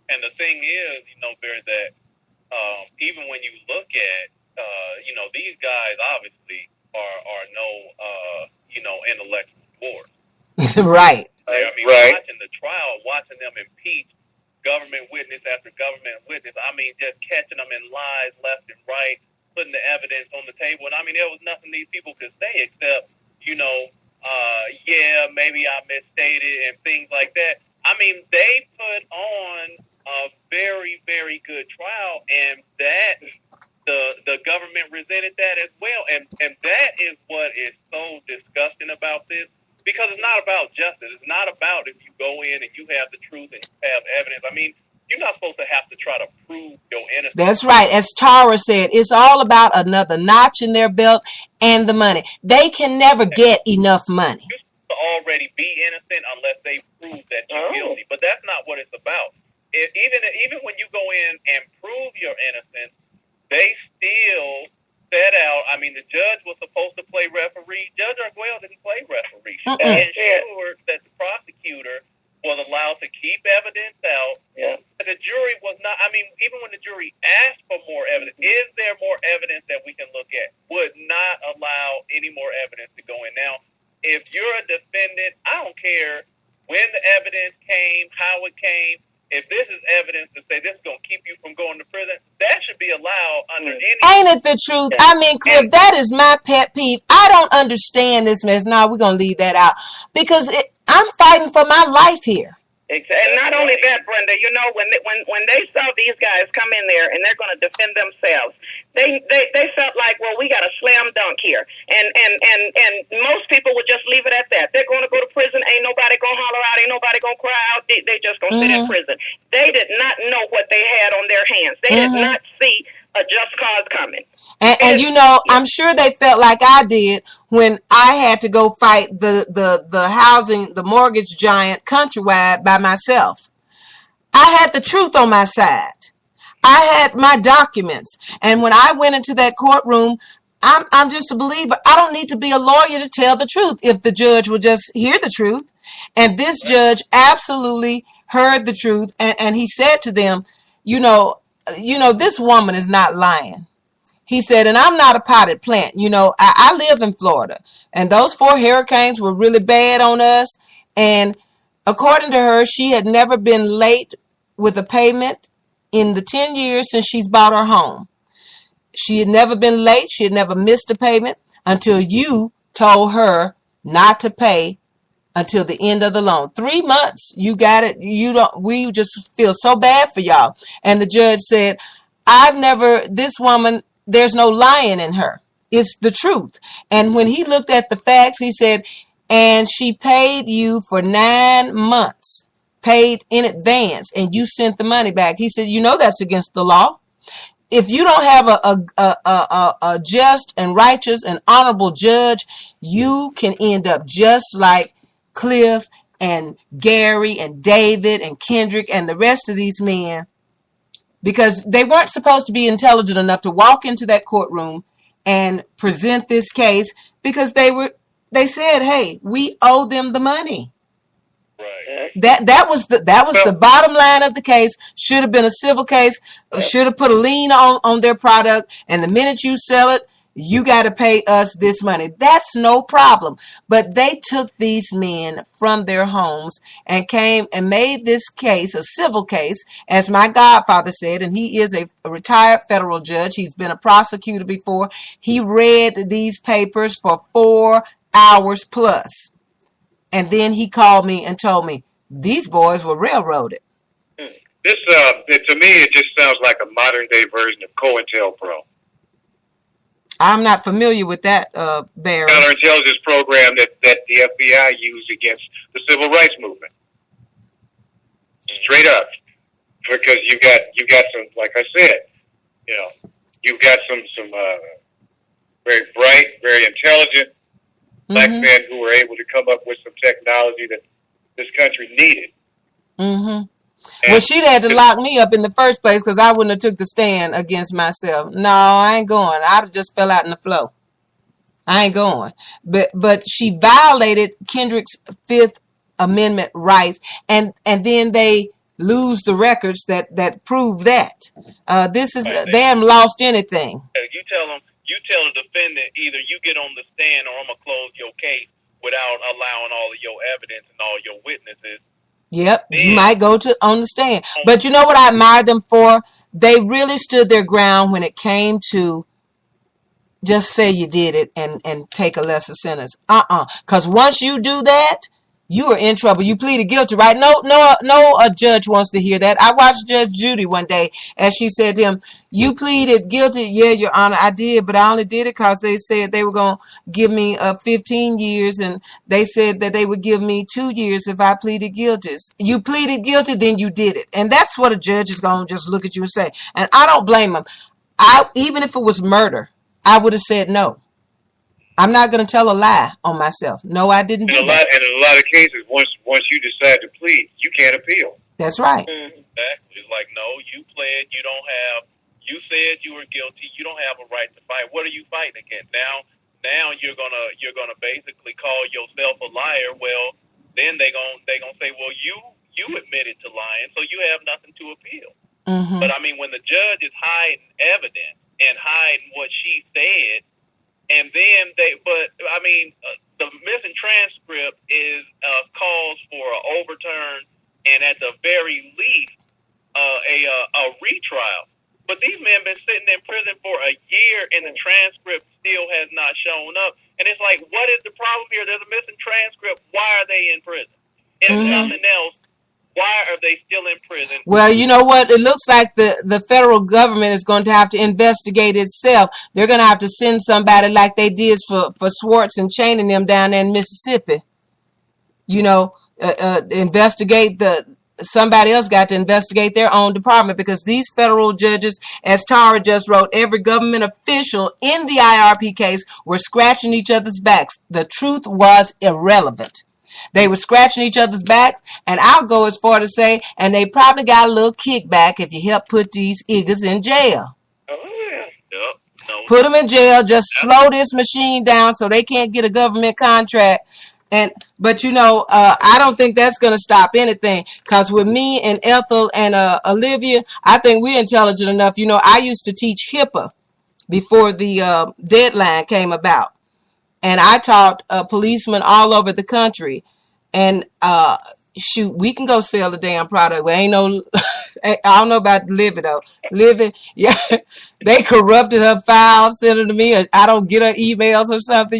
And the thing is, you know, Barry, that even when you look at, you know, these guys obviously are no, you know, intellectual wars. Right. I mean, right. Watching the trial, watching them impeach government witness after government witness, I mean, just catching them in lies left and right, putting the evidence on the table. And I mean, there was nothing these people could say except, you know, yeah, maybe I misstated and things like that. I mean, they put on a very, very good trial, and that the government resented that as well, and that is what is so disgusting about this, because it's not about justice. It's not about if you go in and you have the truth and you have evidence. I mean, you're not supposed to have to try to prove your innocence. That's right. As Tara said, it's all about another notch in their belt and the money. They can never get enough money. You're supposed to already be innocent unless they prove that you're guilty, but that's not what it's about. Even when you go in and prove your innocence, they still set out. I mean, the judge was supposed to play referee. Judge Arguello didn't play referee. She ensured that the prosecutor was allowed to keep evidence out. Yeah. The jury was not. I mean, even when the jury asked for more evidence, is there more evidence that we can look at? Would not allow any more evidence to go in. Now, if you're a defendant, I don't care when the evidence came, how it came. If this is evidence to say this is going to keep you from going to prison, that should be allowed under any... Ain't it the truth? I mean, Cliff, that is my pet peeve. I don't understand this mess. Now, we're going to leave that out. Because I'm fighting for my life here. Exactly. And not only that, Brenda, you know, when they saw these guys come in there and they're going to defend themselves, they felt like, well, we got a slam dunk here, and most people would just leave it at that. They're going to go to prison. Ain't nobody going to holler out. Ain't nobody going to cry out. They just going to sit in prison. They did not know what they had on their hands. They did not see a just cause coming. And you know, I'm sure they felt like I did when I had to go fight the mortgage giant Countrywide by myself. I had the truth on my side. I had my documents. And when I went into that courtroom, I'm just a believer. I don't need to be a lawyer to tell the truth if the judge will just hear the truth. And this judge absolutely heard the truth. And he said to them, you know, this woman is not lying. He said, and I'm not a potted plant. You know, I live in Florida, and those 4 hurricanes were really bad on us. And according to her, she had never been late with a payment in the 10 years since she's bought her home. She had never been late. She had never missed a payment until you told her not to pay until the end of the loan. 3 months. You got it. We just feel so bad for y'all. And the judge said, this woman, there's no lying in her. It's the truth. And when he looked at the facts, he said, and she paid you for 9 months, paid in advance, and you sent the money back. He said, you know, that's against the law. If you don't have a just and righteous and honorable judge, you can end up just like Cliff and Gary and David and Kendrick and the rest of these men, because they weren't supposed to be intelligent enough to walk into that courtroom and present this case, because they said, hey, we owe them the money. Right. That was the bottom line of the case. Should have been a civil case. Should have put a lien on their product, and the minute you sell it, you got to pay us this money. That's no problem. But they took these men from their homes and came and made this case a civil case, as my godfather said, and he is a retired federal judge. He's been a prosecutor before. He read these papers for 4 hours plus. And then he called me and told me, these boys were railroaded. This, to me, it just sounds like a modern day version of COINTELPRO. I'm not familiar with that, Barry. Counterintelligence program that the FBI used against the civil rights movement. Straight up, because you got some, like I said, you know, you've got some very bright, very intelligent black men who were able to come up with some technology that this country needed. Well, she'd had to lock me up in the first place because I wouldn't have took the stand against myself. No, I ain't going. I'd have just fell out in the flow. I ain't going. But she violated Kendrick's 5th Amendment rights, and then they lose the records that prove that. They haven't lost anything. You tell the defendant, either you get on the stand or I'm gonna close your case without allowing all of your evidence and all your witnesses. Yep, you might go on the stand. But you know what I admire them for? They really stood their ground when it came to just say you did it and take a lesser sentence. Because once you do that, you are in trouble. You pleaded guilty, right? No, a judge wants to hear that. I watched Judge Judy one day, and she said to him, you pleaded guilty. Yeah, Your Honor, I did, but I only did it because they said they were going to give me 15 years, and they said that they would give me 2 years if I pleaded guilty. You pleaded guilty, then you did it. And that's what a judge is going to just look at you and say. And I don't blame him. Even if it was murder, I would have said no. I'm not going to tell a lie on myself. No, I didn't do that. And in a lot of cases, once you decide to plead, you can't appeal. That's right. Exactly. It's like, no, you pled. You said you were guilty. You don't have a right to fight. What are you fighting against? Now you're gonna basically call yourself a liar. Well, then they're gonna say, well, you admitted to lying, so you have nothing to appeal. Mm-hmm. But I mean, when the judge is hiding evidence and hiding what she said. And then the missing transcript is calls for an overturn and at the very least a retrial. But these men been sitting in prison for a year and the transcript still has not shown up. And it's like, what is the problem here? There's a missing transcript. Why are they in prison? And if nothing else, why are they still in prison? Well, you know what? It looks like the federal government is going to have to investigate itself. They're going to have to send somebody like they did for Swartz and chaining them down there in Mississippi. You know, somebody else got to investigate their own department, because these federal judges, as Tara just wrote, every government official in the IRP case were scratching each other's backs. The truth was irrelevant. They were scratching each other's backs, and I'll go as far to say, and they probably got a little kickback if you help put these niggas in jail. Oh, yeah. Yep. No. Put them in jail, just slow this machine down so they can't get a government contract. But I don't think that's going to stop anything, because with me and Ethel and Olivia, I think we're intelligent enough. I used to teach HIPAA before the deadline came about. And I taught policemen all over the country. And we can go sell the damn product. We ain't no, I don't know about Livy though. Livy, yeah, they corrupted her files, sent it to me. I don't get her emails or something,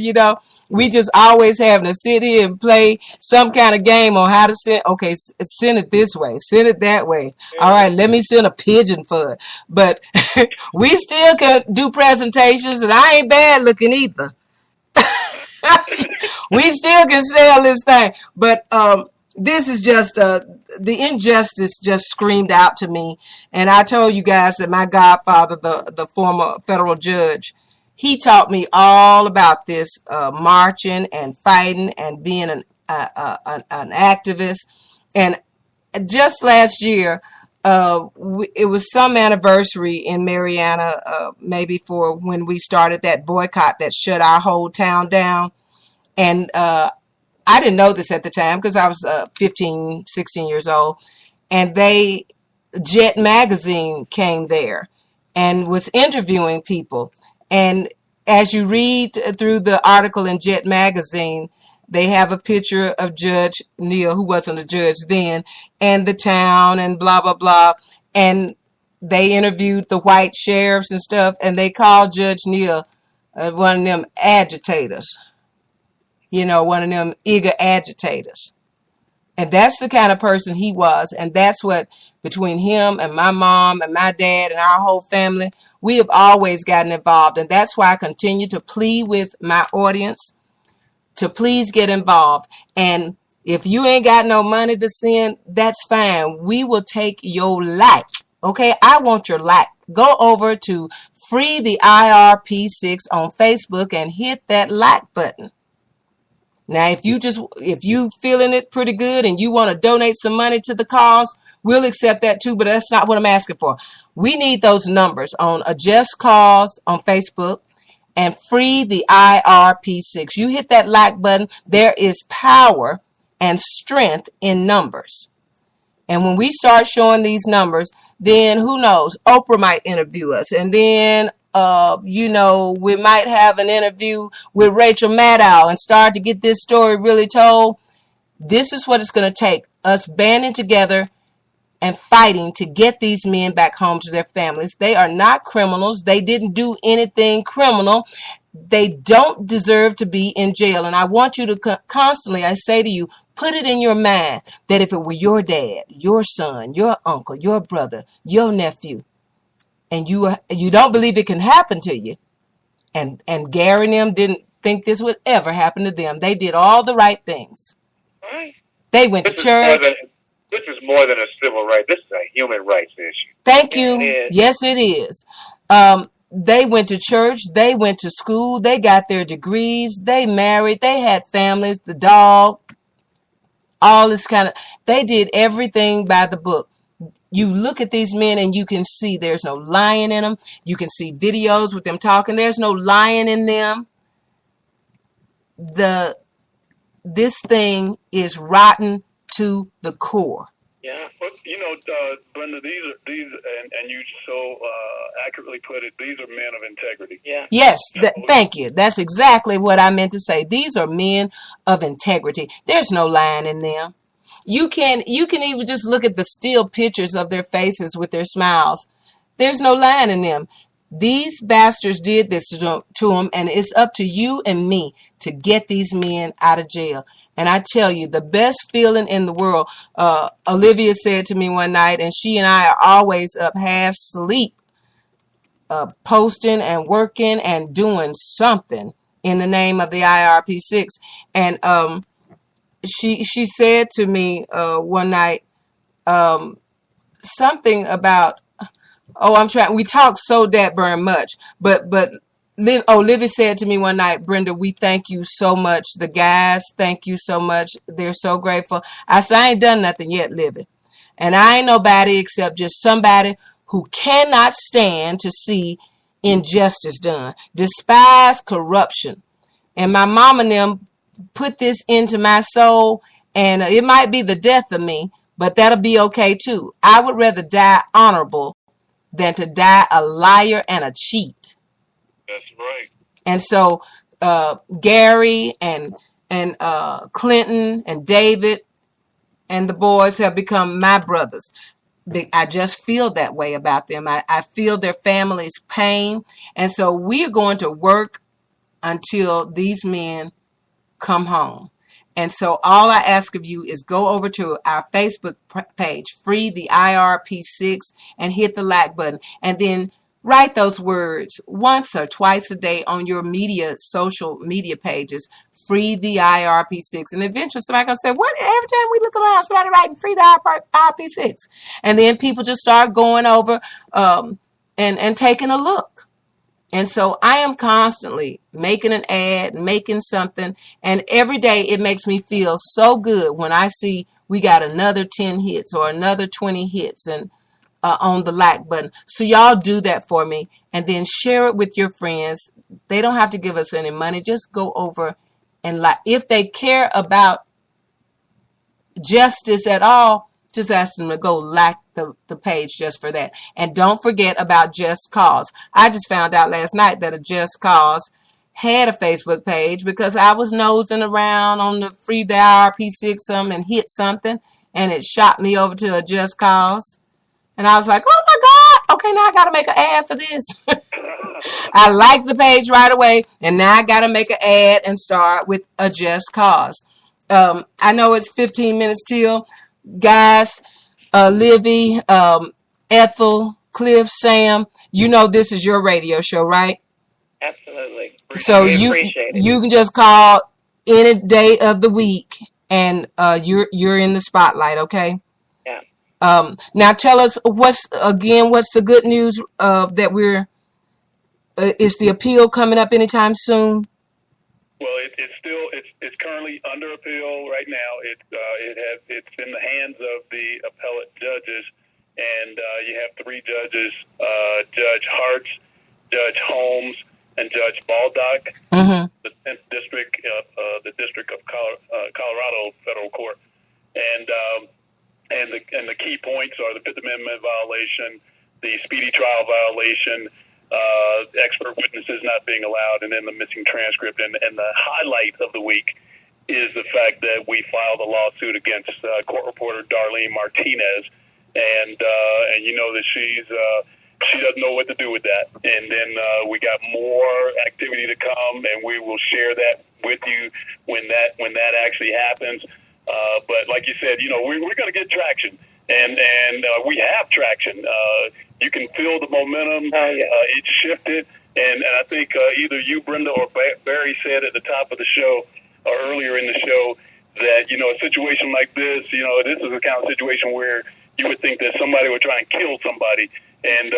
We just always having to sit here and play some kind of game on how to send. Okay, send it this way, send it that way. All right, let me send a pigeon for it. But we still can do presentations, and I ain't bad looking either. We still can sell this thing, but this is just the injustice just screamed out to me. And I told you guys that my godfather, the former federal judge, he taught me all about this marching and fighting and being an activist. And just last year, it was some anniversary in Mariana, maybe for when we started that boycott that shut our whole town down. And I didn't know this at the time because I was 15, 16 years old. And Jet Magazine came there and was interviewing people. And as you read through the article in Jet Magazine, they have a picture of Judge Neal, who wasn't a judge then, and the town and blah, blah, blah. And they interviewed the white sheriffs and stuff, and they called Judge Neal one of them agitators. One of them eager agitators. And that's the kind of person he was. And that's what, between him and my mom and my dad and our whole family, we have always gotten involved. And that's why I continue to plead with my audience to please get involved. And if you ain't got no money to send, that's fine. We will take your like. Okay, I want your like. Go over to Free the IRP6 on Facebook and hit that like button. Now, if you feeling it pretty good and you want to donate some money to the cause, we'll accept that too, but that's not what I'm asking for. We need those numbers on A Just Cause on Facebook and Free the IRP6. You hit that like button. There is power and strength in numbers. And when we start showing these numbers, then who knows? Oprah might interview us. And then we might have an interview with Rachel Maddow and start to get this story really told. This is what it's going to take, us banding together and fighting to get these men back home to their families. They are not criminals. They didn't do anything criminal. They don't deserve to be in jail. And I want you to constantly, I say to you, Put it in your mind that if it were your dad, your son, your uncle, your brother, your nephew, and you don't believe it can happen to you, and Gary and them didn't think this would ever happen to them. They did all the right things. Right. They went to church. This is more than a civil right. This is a human rights issue. Thank Yes, you. it is. Yes, it is. They went to church. They went to school. They got their degrees. They married. They had families, the dog, all this kind of, they did everything by the book. You look at these men and you can see there's no lying in them. You can see videos with them talking. There's no lying in them. This thing is rotten to the core. Yeah. But Brenda, these and you so accurately put it. These are men of integrity. Yeah. Yes, thank you. That's exactly what I meant to say. These are men of integrity. There's no lying in them. You can even just look at the still pictures of their faces with their smiles. There's no lying in them. These bastards did this to them, and it's up to you and me to get these men out of jail. And I tell you, the best feeling in the world, Olivia said to me one night, and she and I are always up half asleep, posting and working and doing something in the name of the IRP6. And she said to me one night something about, we talk so that burn much, but Livy said to me one night, Brenda, we thank you so much. The guys, thank you so much. They're so grateful. I said, I ain't done nothing yet, Livy. And I ain't nobody except just somebody who cannot stand to see injustice done, despise corruption. And my mom and them put this into my soul, and it might be the death of me, but that'll be okay too. I would rather die honorable than to die a liar and a cheat. That's right. And so Gary and Clinton and David and the boys have become my brothers. I just feel that way about them. I feel their family's pain. And so we're going to work until these men come home. And so all I ask of you is go over to our Facebook page, Free the IRP6, and hit the like button. And then write those words once or twice a day on your social media pages, Free the IRP6. And eventually somebody's going to say, what? Every time we look around, somebody writing Free the IRP6. And then people just start going over and taking a look. And so I am constantly making an ad, making something, and every day it makes me feel so good when I see we got another 10 hits or another 20 hits and on the like button. So y'all do that for me, and then share it with your friends. They don't have to give us any money. Just go over and like. If they care about justice at all, just ask them to go like the page just for that. And don't forget about Just Cause. I just found out last night that a Just Cause had a Facebook page because I was nosing around on the Free the IRP6 and hit something, and it shot me over to a Just Cause. And I was like, oh my God, okay, now I got to make an ad for this. I liked the page right away, and now I got to make an ad and start with a Just Cause. I know it's 15 minutes till. Guys, Livy, Ethel, Cliff, Sam, you know this is your radio show, right? Absolutely. So you can just call any day of the week, and you're in the spotlight, okay? Yeah. Now tell us what's the good news that we're is the appeal coming up anytime soon? Well, it's currently under appeal right now. It's in the hands of the appellate judges, and you have three judges: Judge Hartz, Judge Holmes, and Judge Baldock, the 10th District, the District of Colorado Federal Court, and the key points are the Fifth Amendment violation, the speedy trial violation, expert witnesses not being allowed, and then the missing transcript. And the highlight of the week is the fact that we filed a lawsuit against court reporter Darlene Martinez, and you know that she doesn't know what to do with that. And then we got more activity to come, and we will share that with you when that actually happens. But like you said, we're going to get traction, and we have traction. You can feel the momentum. It shifted, and I think either you, Brenda, or Barry said at the top of the show or earlier in the show that a situation like this, this is the kind of situation where you would think that somebody would try and kill somebody, and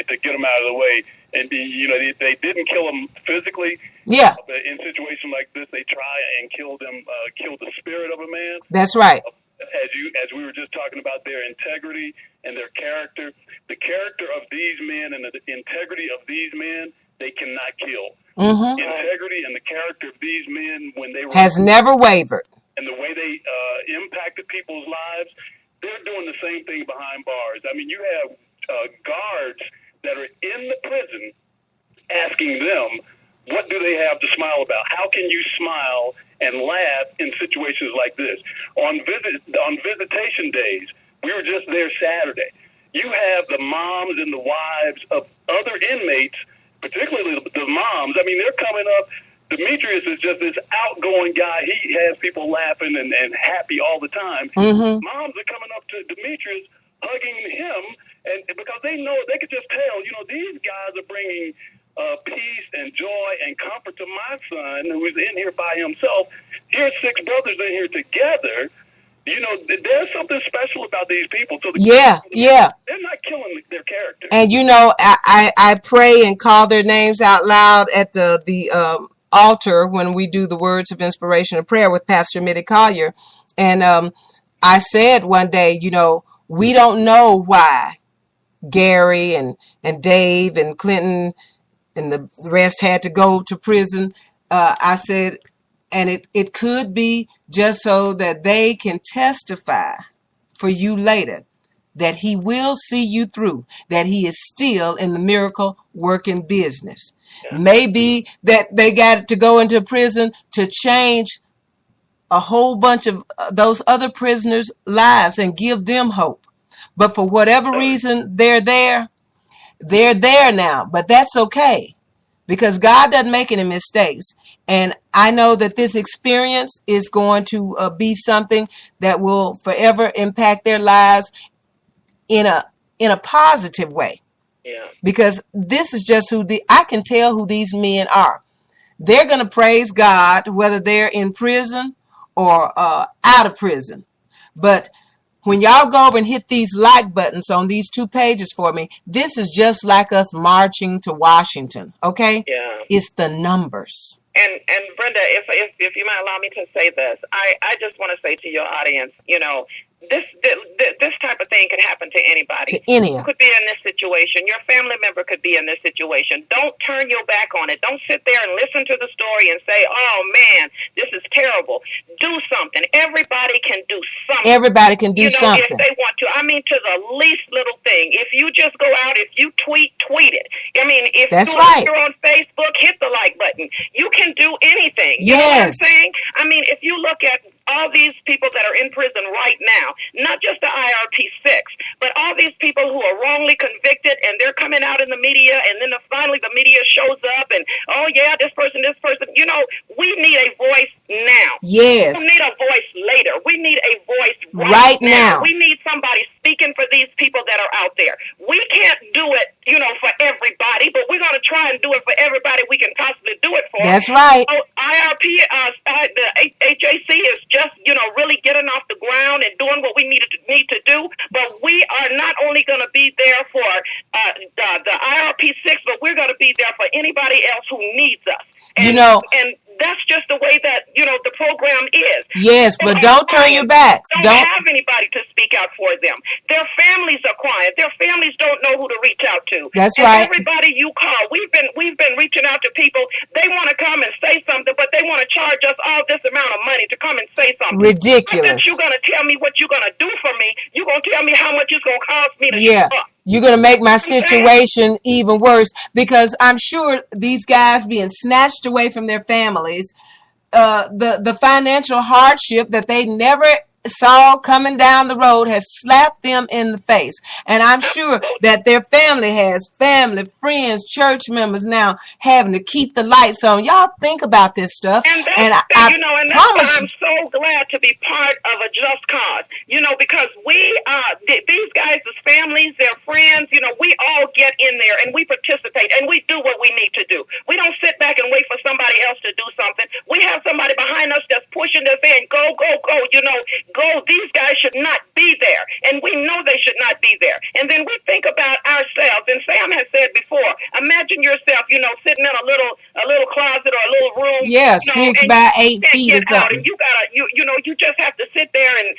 to get them out of the way. And they didn't kill them physically. Yeah. But in situations like this, they try and kill them, kill the spirit of a man. That's right. As we were just talking about their integrity and their character, the character of these men and the integrity of these men, they cannot kill. Mm-hmm. Integrity and the character of these men when they were has never wavered. And the way they impacted people's lives, they're doing the same thing behind bars. I mean, you have guards that are in the prison asking them, what do they have to smile about? How can you smile and laugh in situations like this? On visitation days, we were just there Saturday. You have the moms and the wives of other inmates, particularly the moms. I mean, they're coming up. Demetrius is just this outgoing guy. He has people laughing and happy all the time. Mm-hmm. Moms are coming up to Demetrius, hugging him, and because they know, they could just tell, these guys are bringing peace and joy and comfort to my son who is in here by himself. Here's 6 brothers in here together. There's something special about these people. So yeah. They're not killing their character. And I pray and call their names out loud at the altar when we do the words of inspiration and prayer with Pastor Mitty Collier. And I said one day, we don't know why Gary and Dave and Clinton and the rest had to go to prison. I said, and it could be just so that they can testify for you later that he will see you through, that he is still in the miracle working business. Yeah. Maybe that they got to go into prison to change a whole bunch of those other prisoners' lives and give them hope. But for whatever reason, they're there now. But that's okay, because God doesn't make any mistakes. And I know that this experience is going to be something that will forever impact their lives in a positive way. Yeah. Because this is just I can tell who these men are. They're going to praise God, whether they're in prison or out of prison. But when y'all go over and hit these like buttons on these 2 pages for me, this is just like us marching to Washington, okay? Yeah. It's the numbers. And Brenda, if you might allow me to say this, I just want to say to your audience, this type of thing can happen to anybody. To any You could be in this situation. Your family member could be in this situation. Don't turn your back on it. Don't sit there and listen to the story and say, oh, man, this is terrible. Do something. Everybody can do something. Everybody can do something. If they want to. I mean, to the least little thing. If you just go out, if you tweet it. I mean, if you're on Facebook, hit the like button. You can do anything. You know what I'm saying? I mean, if you look at all these people that are in prison right now, not just the IRP6, but all these people who are wrongly convicted, and they're coming out in the media, and then finally the media shows up, and, oh, yeah, this person. We need a voice now. Yes. We need a voice later. We need a voice right now. We need somebody speaking for these people that are out there. We can't do it, for everybody, but we're going to try and do it for everybody we can possibly do it for. That's right. So IRP, the HAC is just, really getting off the ground and doing what we need to do. But we are not only going to be there for the IRP6, but we're going to be there for anybody else who needs us. And that's just the way that, the program is. Yes, but don't turn your backs. Don't have anybody to speak out for them. Their families are quiet. Their families don't know who to reach out to. That's right. Everybody you call, we've been reaching out to people. They want to come and say something, but they want to charge us all this amount of money to come and say something. Ridiculous. You're going to tell me what you're going to do for me. You're going to tell me how much it's going to cost me to show up. You're going to make my situation even worse, because I'm sure these guys being snatched away from their families, the financial hardship that they never saw coming down the road has slapped them in the face. And I'm sure that their family, friends, church members now having to keep the lights on. Y'all think about this stuff. And that's, And I and that's promise why you. I'm so glad to be part of a just cause. Because these guys' families, their friends, we all get in there and we participate and we do what we need to do. We don't sit back and wait for somebody else to do something. We have somebody behind us that's pushing us in. Go, go, go. Go. These guys should not be there, and we know they should not be there. And then we think about ourselves. And Sam has said before, imagine yourself, sitting in a little closet or a little room. Yeah, 6 by 8 feet or something. And you gotta, you just have to sit there and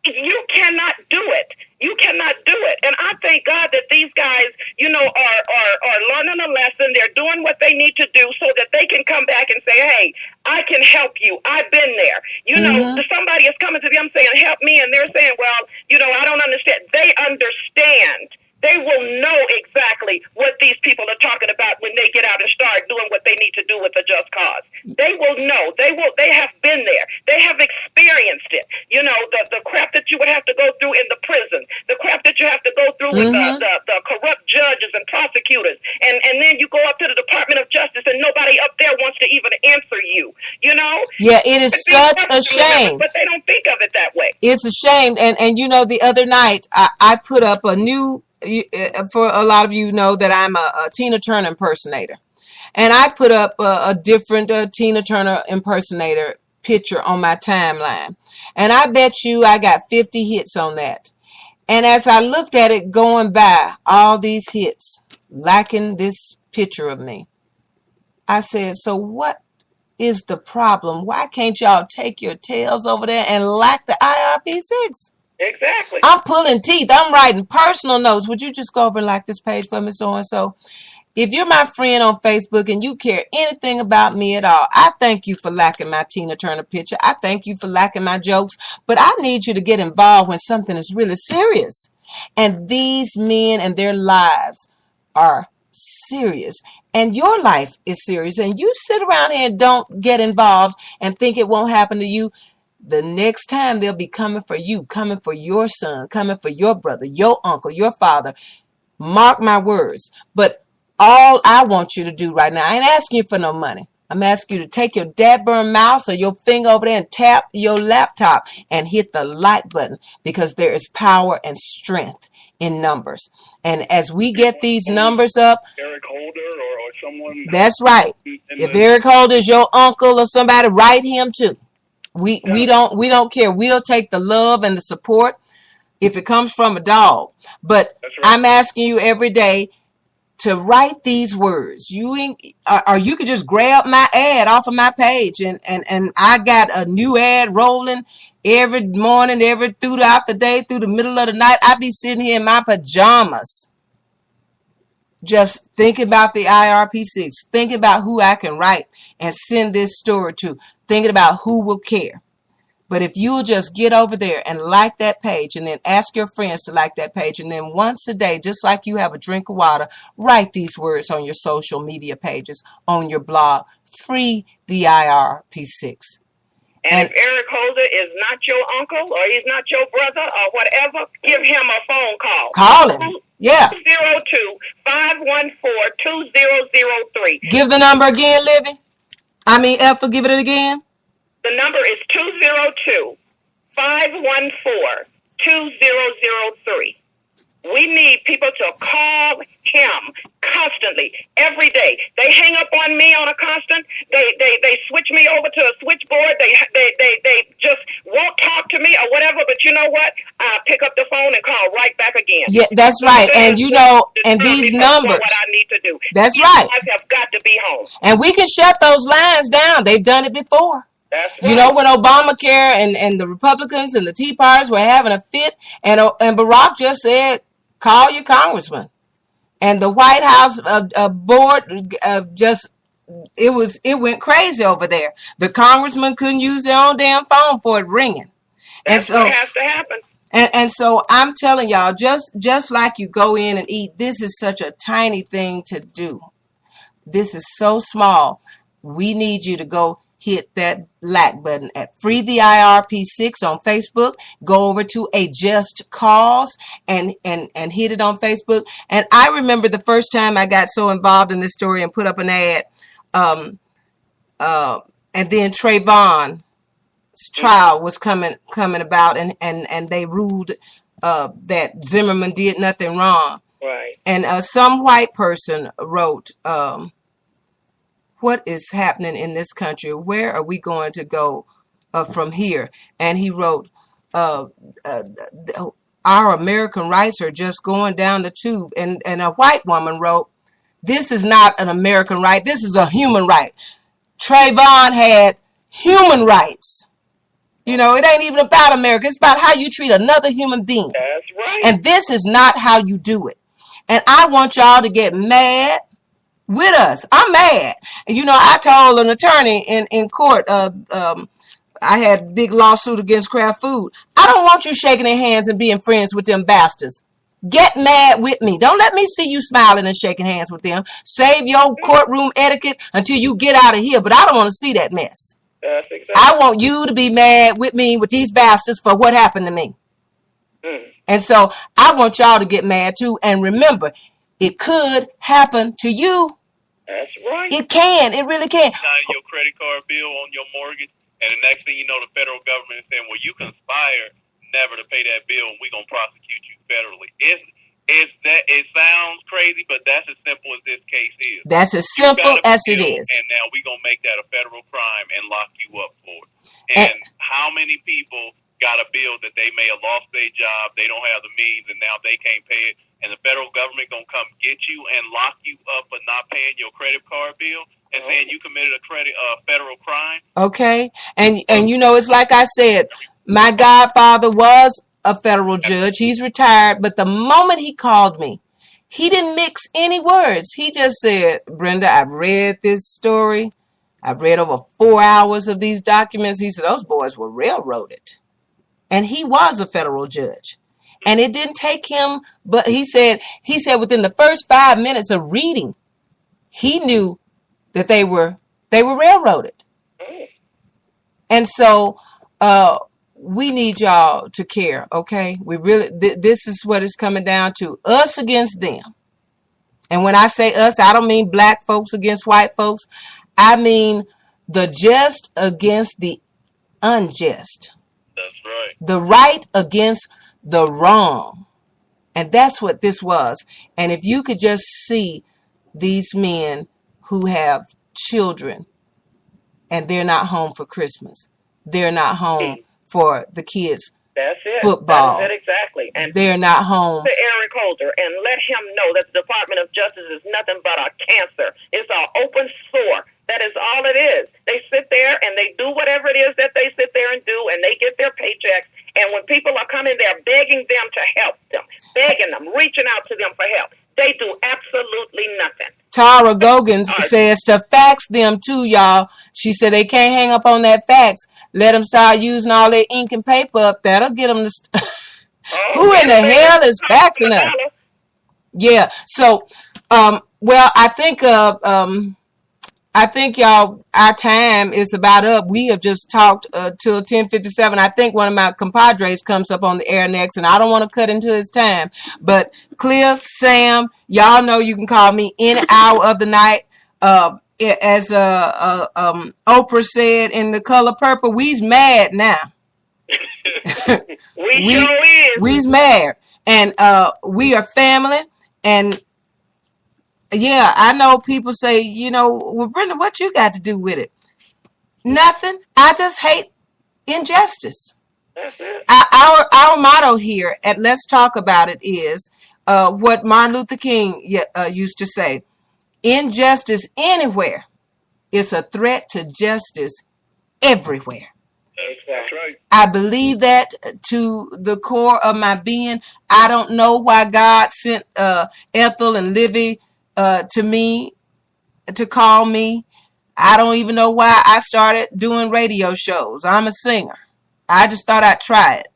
you cannot do it. You cannot do it. And I thank God that these guys, are learning a lesson. They're doing what they need to do so that they can come back and say, hey, I can help you. I've been there. Somebody is coming to them saying, help me. And they're saying, well, I don't understand. They understand. They will know exactly what these people are talking about when they get out and start doing what they need to do with the just cause. They will know. They have been there. They have experienced it. The crap that you would have to go through in the prison, the crap that you have to go through with the corrupt judges and prosecutors. And then you go up to the Department of Justice and nobody up there wants to even answer you. Yeah, it is such a shame. But they don't think of it that way. It's a shame. And the other night I put up a new, for a lot of you know that I'm a Tina Turner impersonator. And I put up a different Tina Turner impersonator picture on my timeline. And I bet you I got 50 hits on that. And as I looked at it going by, all these hits, lacking this picture of me, I said, so what is the problem? Why can't y'all take your tails over there and like the IRP6? Exactly. I'm pulling teeth. I'm writing personal notes. Would you just go over and like this page for me, so-and-so? If you're my friend on Facebook and you care anything about me at all, I thank you for liking my Tina Turner picture. I thank you for liking my jokes. But I need you to get involved when something is really serious. And these men and their lives are serious. And your life is serious. And you sit around here and don't get involved and think it won't happen to you. The next time they'll be coming for you, coming for your son, coming for your brother, your uncle, your father. Mark my words. But all I want you to do right now, I ain't asking you for no money. I'm asking you to take your dadburn mouse or your finger over there and tap your laptop and hit the like button, because there is power and strength in numbers. And as we get these numbers up, Eric Holder or someone. That's right. If Eric Holder is your uncle or somebody, write him too. We don't care. We'll take the love and the support if it comes from a dog. But Right. I'm asking you every day to write these words. You could just grab my ad off of my page and I got a new ad rolling every morning, throughout the day, through the middle of the night. I be sitting here in my pajamas, just thinking about the IRP6, thinking about who I can write and send this story to, thinking about who will care. But if you'll just get over there and like that page and then ask your friends to like that page, and then once a day, just like you have a drink of water, write these words on your social media pages, on your blog, free the IRP6. And if Eric Holder is not your uncle or he's not your brother or whatever, give him a phone call. Call him. Yeah. 202-514-2003. Give the number again, Livy. Ethel, give it again. The number is 202-514-2003. We need people to call him constantly, every day. They hang up on me on a constant. They switch me over to a switchboard. They just won't talk to me or whatever. But you know what? I'll pick up the phone and call right back again. Yeah, that's right. And and these numbers. What I need to do. That's right. You guys have got to be home. And we can shut those lines down. They've done it before. That's right. When Obamacare and the Republicans and the Tea Partiers were having a fit, and Barack just said, call your congressman. And the White House board it went crazy over there. The congressman couldn't use their own damn phone for it ringing. That's what has to happen. And so I'm telling y'all, just like you go in and eat, this is such a tiny thing to do. This is so small. We need you to go hit that like button at Free the IRP6 on Facebook. Go over to A Just Cause and hit it on Facebook. And I remember the first time I got so involved in this story and put up an ad, and then Trayvon's trial was coming about, and they ruled that Zimmerman did nothing wrong. Right. And some white person wrote, what is happening in this country? Where are we going to go from here? And he wrote, our American rights are just going down the tube. And a white woman wrote, this is not an American right. This is a human right. Trayvon had human rights. You know, it ain't even about America. It's about how you treat another human being. That's right. And this is not how you do it. And I want y'all to get mad with us. I'm mad. And you know, I told an attorney in court, I had a big lawsuit against Kraft Food. I don't want you shaking their hands and being friends with them bastards. Get mad with me. Don't let me see you smiling and shaking hands with them. Save your courtroom etiquette until you get out of here. But I don't want to see that mess. That's exactly. I want you to be mad with me, with these bastards, for what happened to me. And so I want y'all to get mad too. And remember, it could happen to you. That's right. It can. It really can. Signing your credit card bill on your mortgage, and the next thing you know, the federal government is saying, well, you conspired never to pay that bill, and we're going to prosecute you federally. It sounds crazy, but that's as simple as this case is. That's as simple as it is. And now we're going to make that a federal crime and lock you up for it. And how many people got a bill that they may have lost their job, they don't have the means, and now they can't pay it, and the federal government going to come get you and lock you up for not paying your credit card bill and saying you committed a federal crime? Okay. And you know, it's like I said, my godfather was a federal judge. He's retired. But the moment he called me, he didn't mix any words. He just said, Brenda, I've read this story. I've read over 4 hours of these documents. He said, those boys were railroaded. And he was a federal judge. And it didn't take him, but he said within the first 5 minutes of reading, he knew that they were railroaded. And so we need y'all to care, okay? We really, this is what it's coming down to, us against them. And when I say us, I don't mean black folks against white folks. I mean the just against the unjust. That's right. The right against the wrong. And that's what this was. And if you could just see these men who have children and they're not home for Christmas. They're not home for the kids' That's it. football. That's it exactly. And They're not home. to Eric Holder and let him know that the Department of Justice is nothing but a cancer. It's an open sore. That is all it is. They sit there and they do whatever it is that they sit there and do, and they get their paychecks. And when people are coming there begging them to help them, begging them, reaching out to them for help, they do absolutely nothing. Tara Gogan says to fax them too, y'all. She said they can't hang up on that fax. Let them start using all their ink and paper up. That'll get them to... Who in the hell is faxing us? Yeah. So, well, I think y'all, our time is about up. We have just talked till 10:57. I think one of my compadres comes up on the air next, and I don't want to cut into his time. But Cliff, Sam, y'all know you can call me any hour of the night. As Oprah said in The Color Purple, we's mad now. We sure is. We's mad, and we are family. And yeah, I know people say, you know, well, Brenda, what you got to do with it? Nothing. I just hate injustice. That's it. Our motto here at Let's Talk About It is what Martin Luther King used to say: injustice anywhere is a threat to justice everywhere. That's right. I believe that to the core of my being. I don't know why God sent Ethel and Livy to me, to call me. I don't even know why I started doing radio shows. I'm a singer. I just thought I'd try it.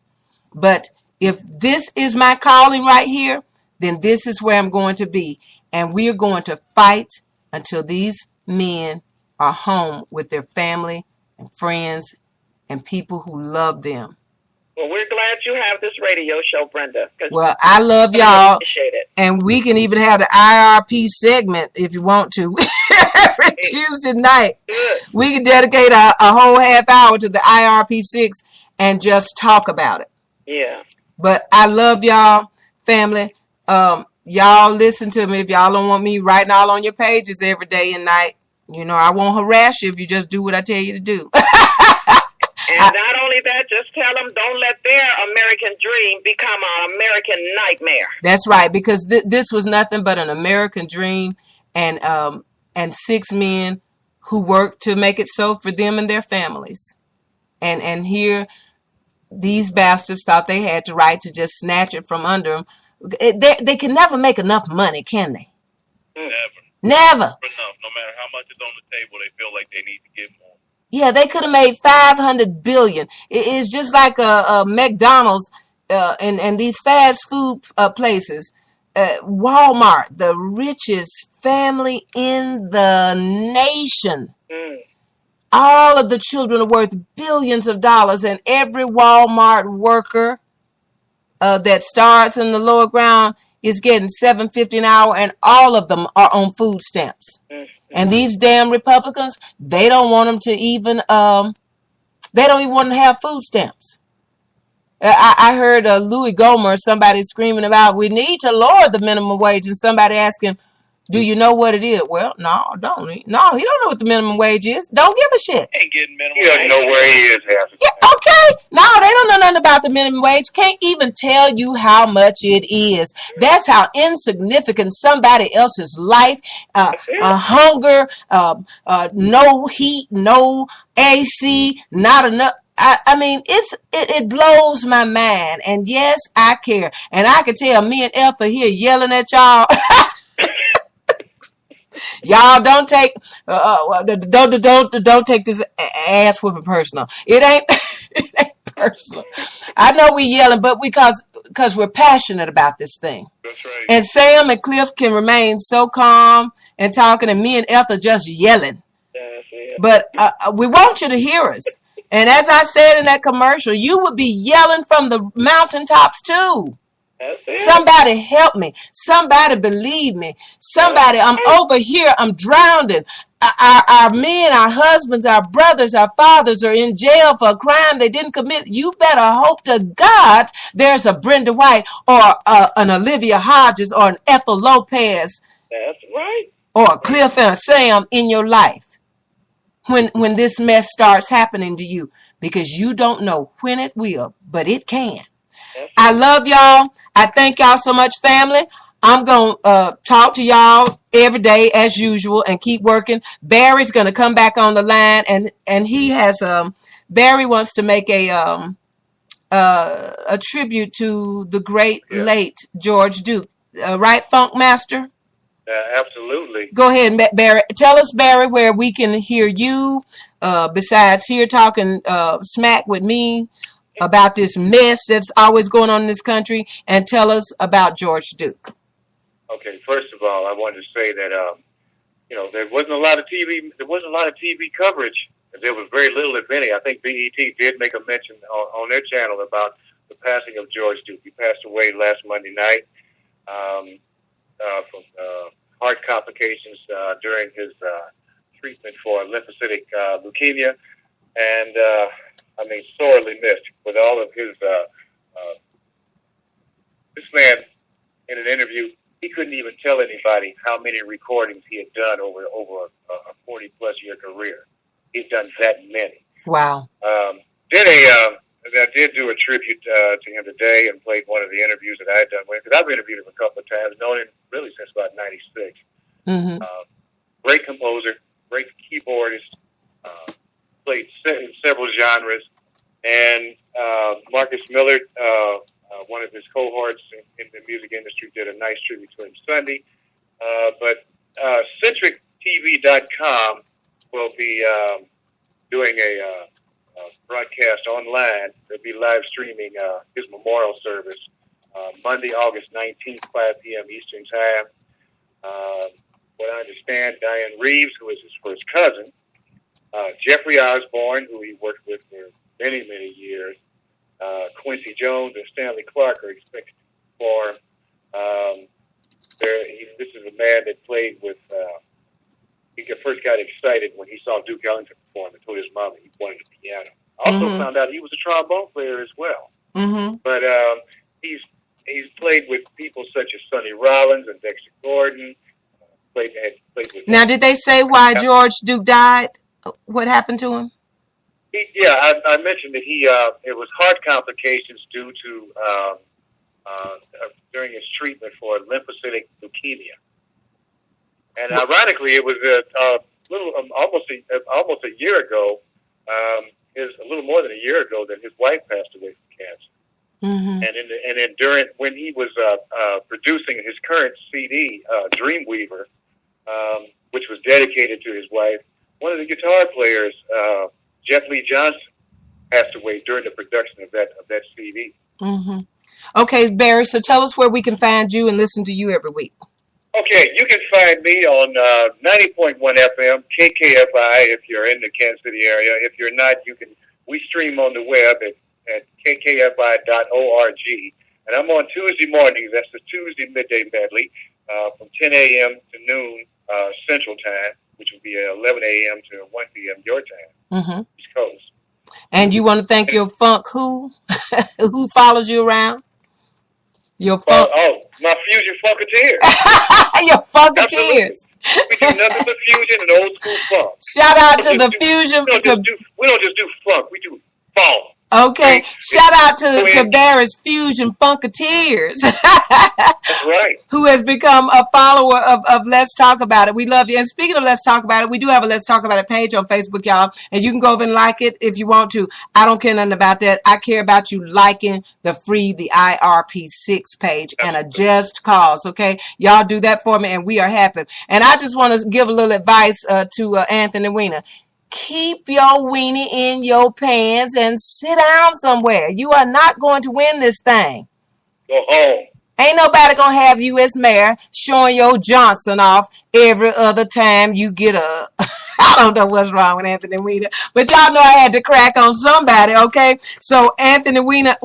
But if this is my calling right here, then this is where I'm going to be. And we're going to fight until these men are home with their family and friends and people who love them. Well, we're glad you have this radio show, Brenda. Well, I love I y'all. appreciate it. And we can even have the IRP segment if you want to. Every Tuesday night, Good. we can dedicate a whole half hour to the IRP6 and just talk about it. Yeah. But I love y'all, family. Y'all listen to me. If y'all don't want me writing all on your pages every day and night, you know, I won't harass you if you just do what I tell you to do. And not only that, just tell them don't let their American dream become an American nightmare. That's right, because this was nothing but an American dream, and 6 men who worked to make it so for them and their families. And here, these bastards thought they had the right to just snatch it from under them. They can never make enough money, can they? Never. Enough. No matter how much is on the table, they feel like they need to get more. Yeah, they could have made $500 billion. It's just like a McDonald's and these fast food places. Walmart, the richest family in the nation. All of the children are worth billions of dollars, and every Walmart worker that starts in the lower ground is getting $7.50 an hour, and all of them are on food stamps. And these damn Republicans, they don't want them to even, they don't even want to have food stamps. I heard Louis Gohmert, somebody screaming about, we need to lower the minimum wage, and somebody asking, do you know what it is? Well, no, don't. No, he don't know what the minimum wage is. Don't give a shit. Ain't getting minimum He doesn't know where he is half the time. Yeah, okay. No, they don't know nothing about the minimum wage. Can't even tell you how much it is. That's how insignificant somebody else's life, hunger, no heat, no AC, not enough. I mean, it blows my mind. And yes, I care. And I can tell me and Ethel here yelling at y'all. Y'all don't take don't take this ass whipping personal. It ain't personal. I know we yelling, but because we're passionate about this thing. That's right. And Sam and Cliff can remain so calm and talking, and me and Ethel just yelling. That's it. But we want you to hear us. And as I said in that commercial, you would be yelling from the mountaintops too. That's it. Somebody help me. Somebody believe me. Somebody, I'm over here. I'm drowning. Our men, our husbands, our brothers, our fathers are in jail for a crime they didn't commit. You better hope to God there's a Brenda White or an Olivia Hodges or an Ethel Lopez That's right. or a Cliff and a Sam in your life when this mess starts happening to you, because you don't know when it will, but it can. I love y'all. I thank y'all so much, family. I'm going to talk to y'all every day as usual and keep working. Barry's going to come back on the line, and he has Barry wants to make a tribute to the great late George Duke. Right, Funk Master? Absolutely. Go ahead, Barry. Tell us, Barry, where we can hear you besides here talking smack with me about this mess that's always going on in this country, and tell us about George Duke. Okay, first of all, I wanted to say that there wasn't a lot of TV. There wasn't a lot of TV coverage. There was very little, if any. I think BET did make a mention on their channel about the passing of George Duke. He passed away last Monday night from heart complications during his treatment for lymphocytic leukemia, and sorely missed. With all of his, this man, in an interview, he couldn't even tell anybody how many recordings he had done over a 40-plus year career. He's done that many. Wow. I did do a tribute to him today and played one of the interviews that I had done with him, because I've interviewed him a couple of times, known him really since about 96. Mm-hmm. Great composer, great keyboardist, played in several genres. And Marcus Millard, one of his cohorts in the music industry, did a nice tribute to him Sunday. But CentricTV.com will be doing a broadcast online. They'll be live streaming his memorial service Monday, August 19th, 5 p.m. Eastern Time. What I understand, Diane Reeves, who is his first cousin, Jeffrey Osborne, who he worked with for many, many years. Quincy Jones and Stanley Clark are expected to perform. This is a man that played with. He first got excited when he saw Duke Ellington perform and told his mom that he wanted a piano. Also found out he was a trombone player as well. But he's played with people such as Sonny Rollins and Dexter Gordon. Played with. Now, did they say why George Duke died? What happened to him? I mentioned that it was heart complications due to during his treatment for lymphocytic leukemia. And ironically, it was almost a year ago. A little more than a year ago that his wife passed away from cancer. And then during when he was producing his current CD, Dreamweaver, which was dedicated to his wife, one of the guitar players, Jeff Lee Johnson, passed away during the production of that CD. Okay, Barry. So tell us where we can find you and listen to you every week. Okay, you can find me on 90.1 FM, KKFI, if you're in the Kansas City area. If you're not, we stream on the web at kkfi.org. And I'm on Tuesday mornings. That's the Tuesday midday medley from 10 a.m. to noon Central Time, which would be 11 a.m. to 1 p.m. your time, East Coast. And you want to thank your funk who follows you around? Your funk. My fusion funketeers. Your funketeers. We do nothing but fusion and old school funk. Shout out to the fusion. We don't just do funk. We do funk. Okay. Shout out to Barry's Fusion Funketeers. That's right. Who has become a follower of Let's Talk About It. We love you. And speaking of Let's Talk About It, we do have a Let's Talk About It page on Facebook, y'all. And you can go over and like it if you want to. I don't care nothing about that. I care about you liking the IRP6 page and a just cause, okay? Y'all do that for me and we are happy. And I just want to give a little advice to Anthony Weiner. Keep your weenie in your pants and sit down somewhere. You are not going to win this thing. Go home. Ain't nobody gonna have you as mayor showing your Johnson off every other time you get a. I don't know what's wrong with Anthony Weiner, but y'all know I had to crack on somebody, okay? So Anthony Weiner,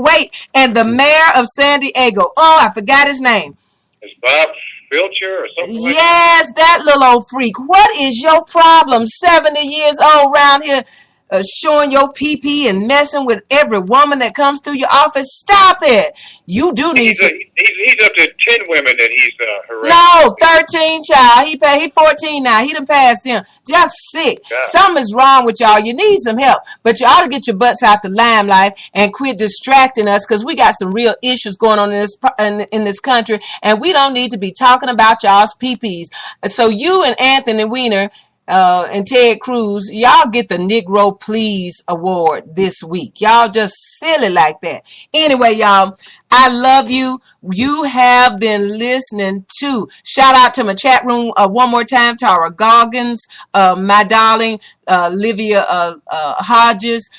and the mayor of San Diego. Oh, I forgot his name. It's Bob Filcher or something like yes, that little old freak. What is your problem? 70 years old around here showing your pee-pee and messing with every woman that comes through your office. Stop it. You do need he's up to 10 women that he's harassing. No, 13, child. He 14 now. He done passed them. Just sick. God. Something's wrong with y'all. You need some help. But you ought to get your butts out the limelight and quit distracting us because we got some real issues going on in this country, and we don't need to be talking about y'all's pee-pees. So you and Anthony Weiner and Ted Cruz, y'all get the Negro Please Award this week. Y'all just silly like that. Anyway, y'all, I love you. You have been listening to, shout out to my chat room one more time, Tara Goggins, my darling, Livia Hodges,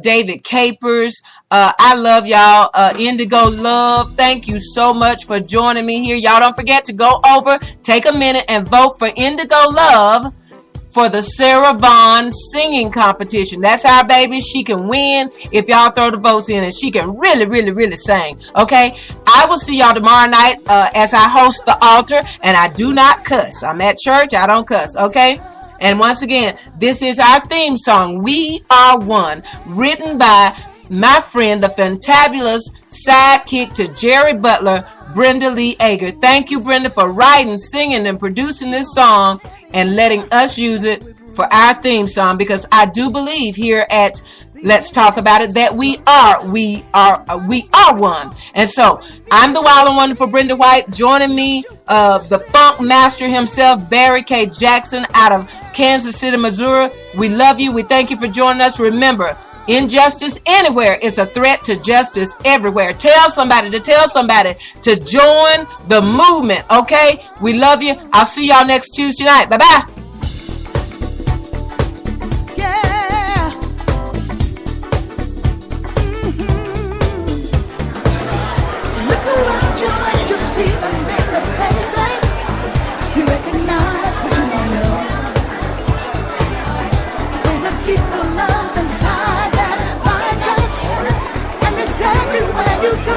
David Capers. I love y'all. Indigo Love, thank you so much for joining me here. Y'all don't forget to go over, take a minute and vote for Indigo Love for the Sarah Vaughn singing competition. That's our baby. She can win if y'all throw the votes in, and she can really, really, really sing. Okay? I will see y'all tomorrow night as I host the altar, and I do not cuss. I'm at church. I don't cuss. Okay? And once again, this is our theme song, We Are One, written by my friend, the fantabulous sidekick to Jerry Butler, Brenda Lee Ager. Thank you, Brenda, for writing, singing, and producing this song and letting us use it for our theme song, because I do believe here at Let's Talk About It that we are one. And so I'm the wild and wonderful Brenda White. Joining me, the funk master himself, Barry K. Jackson out of Kansas City, Missouri. We love you. We thank you for joining us. Remember, injustice anywhere is a threat to justice everywhere. Tell somebody to join the movement, okay? We love you. I'll see y'all next Tuesday night. Bye-bye. Yeah. Look around you and you see the many faces. You recognize what you don't know. There's a you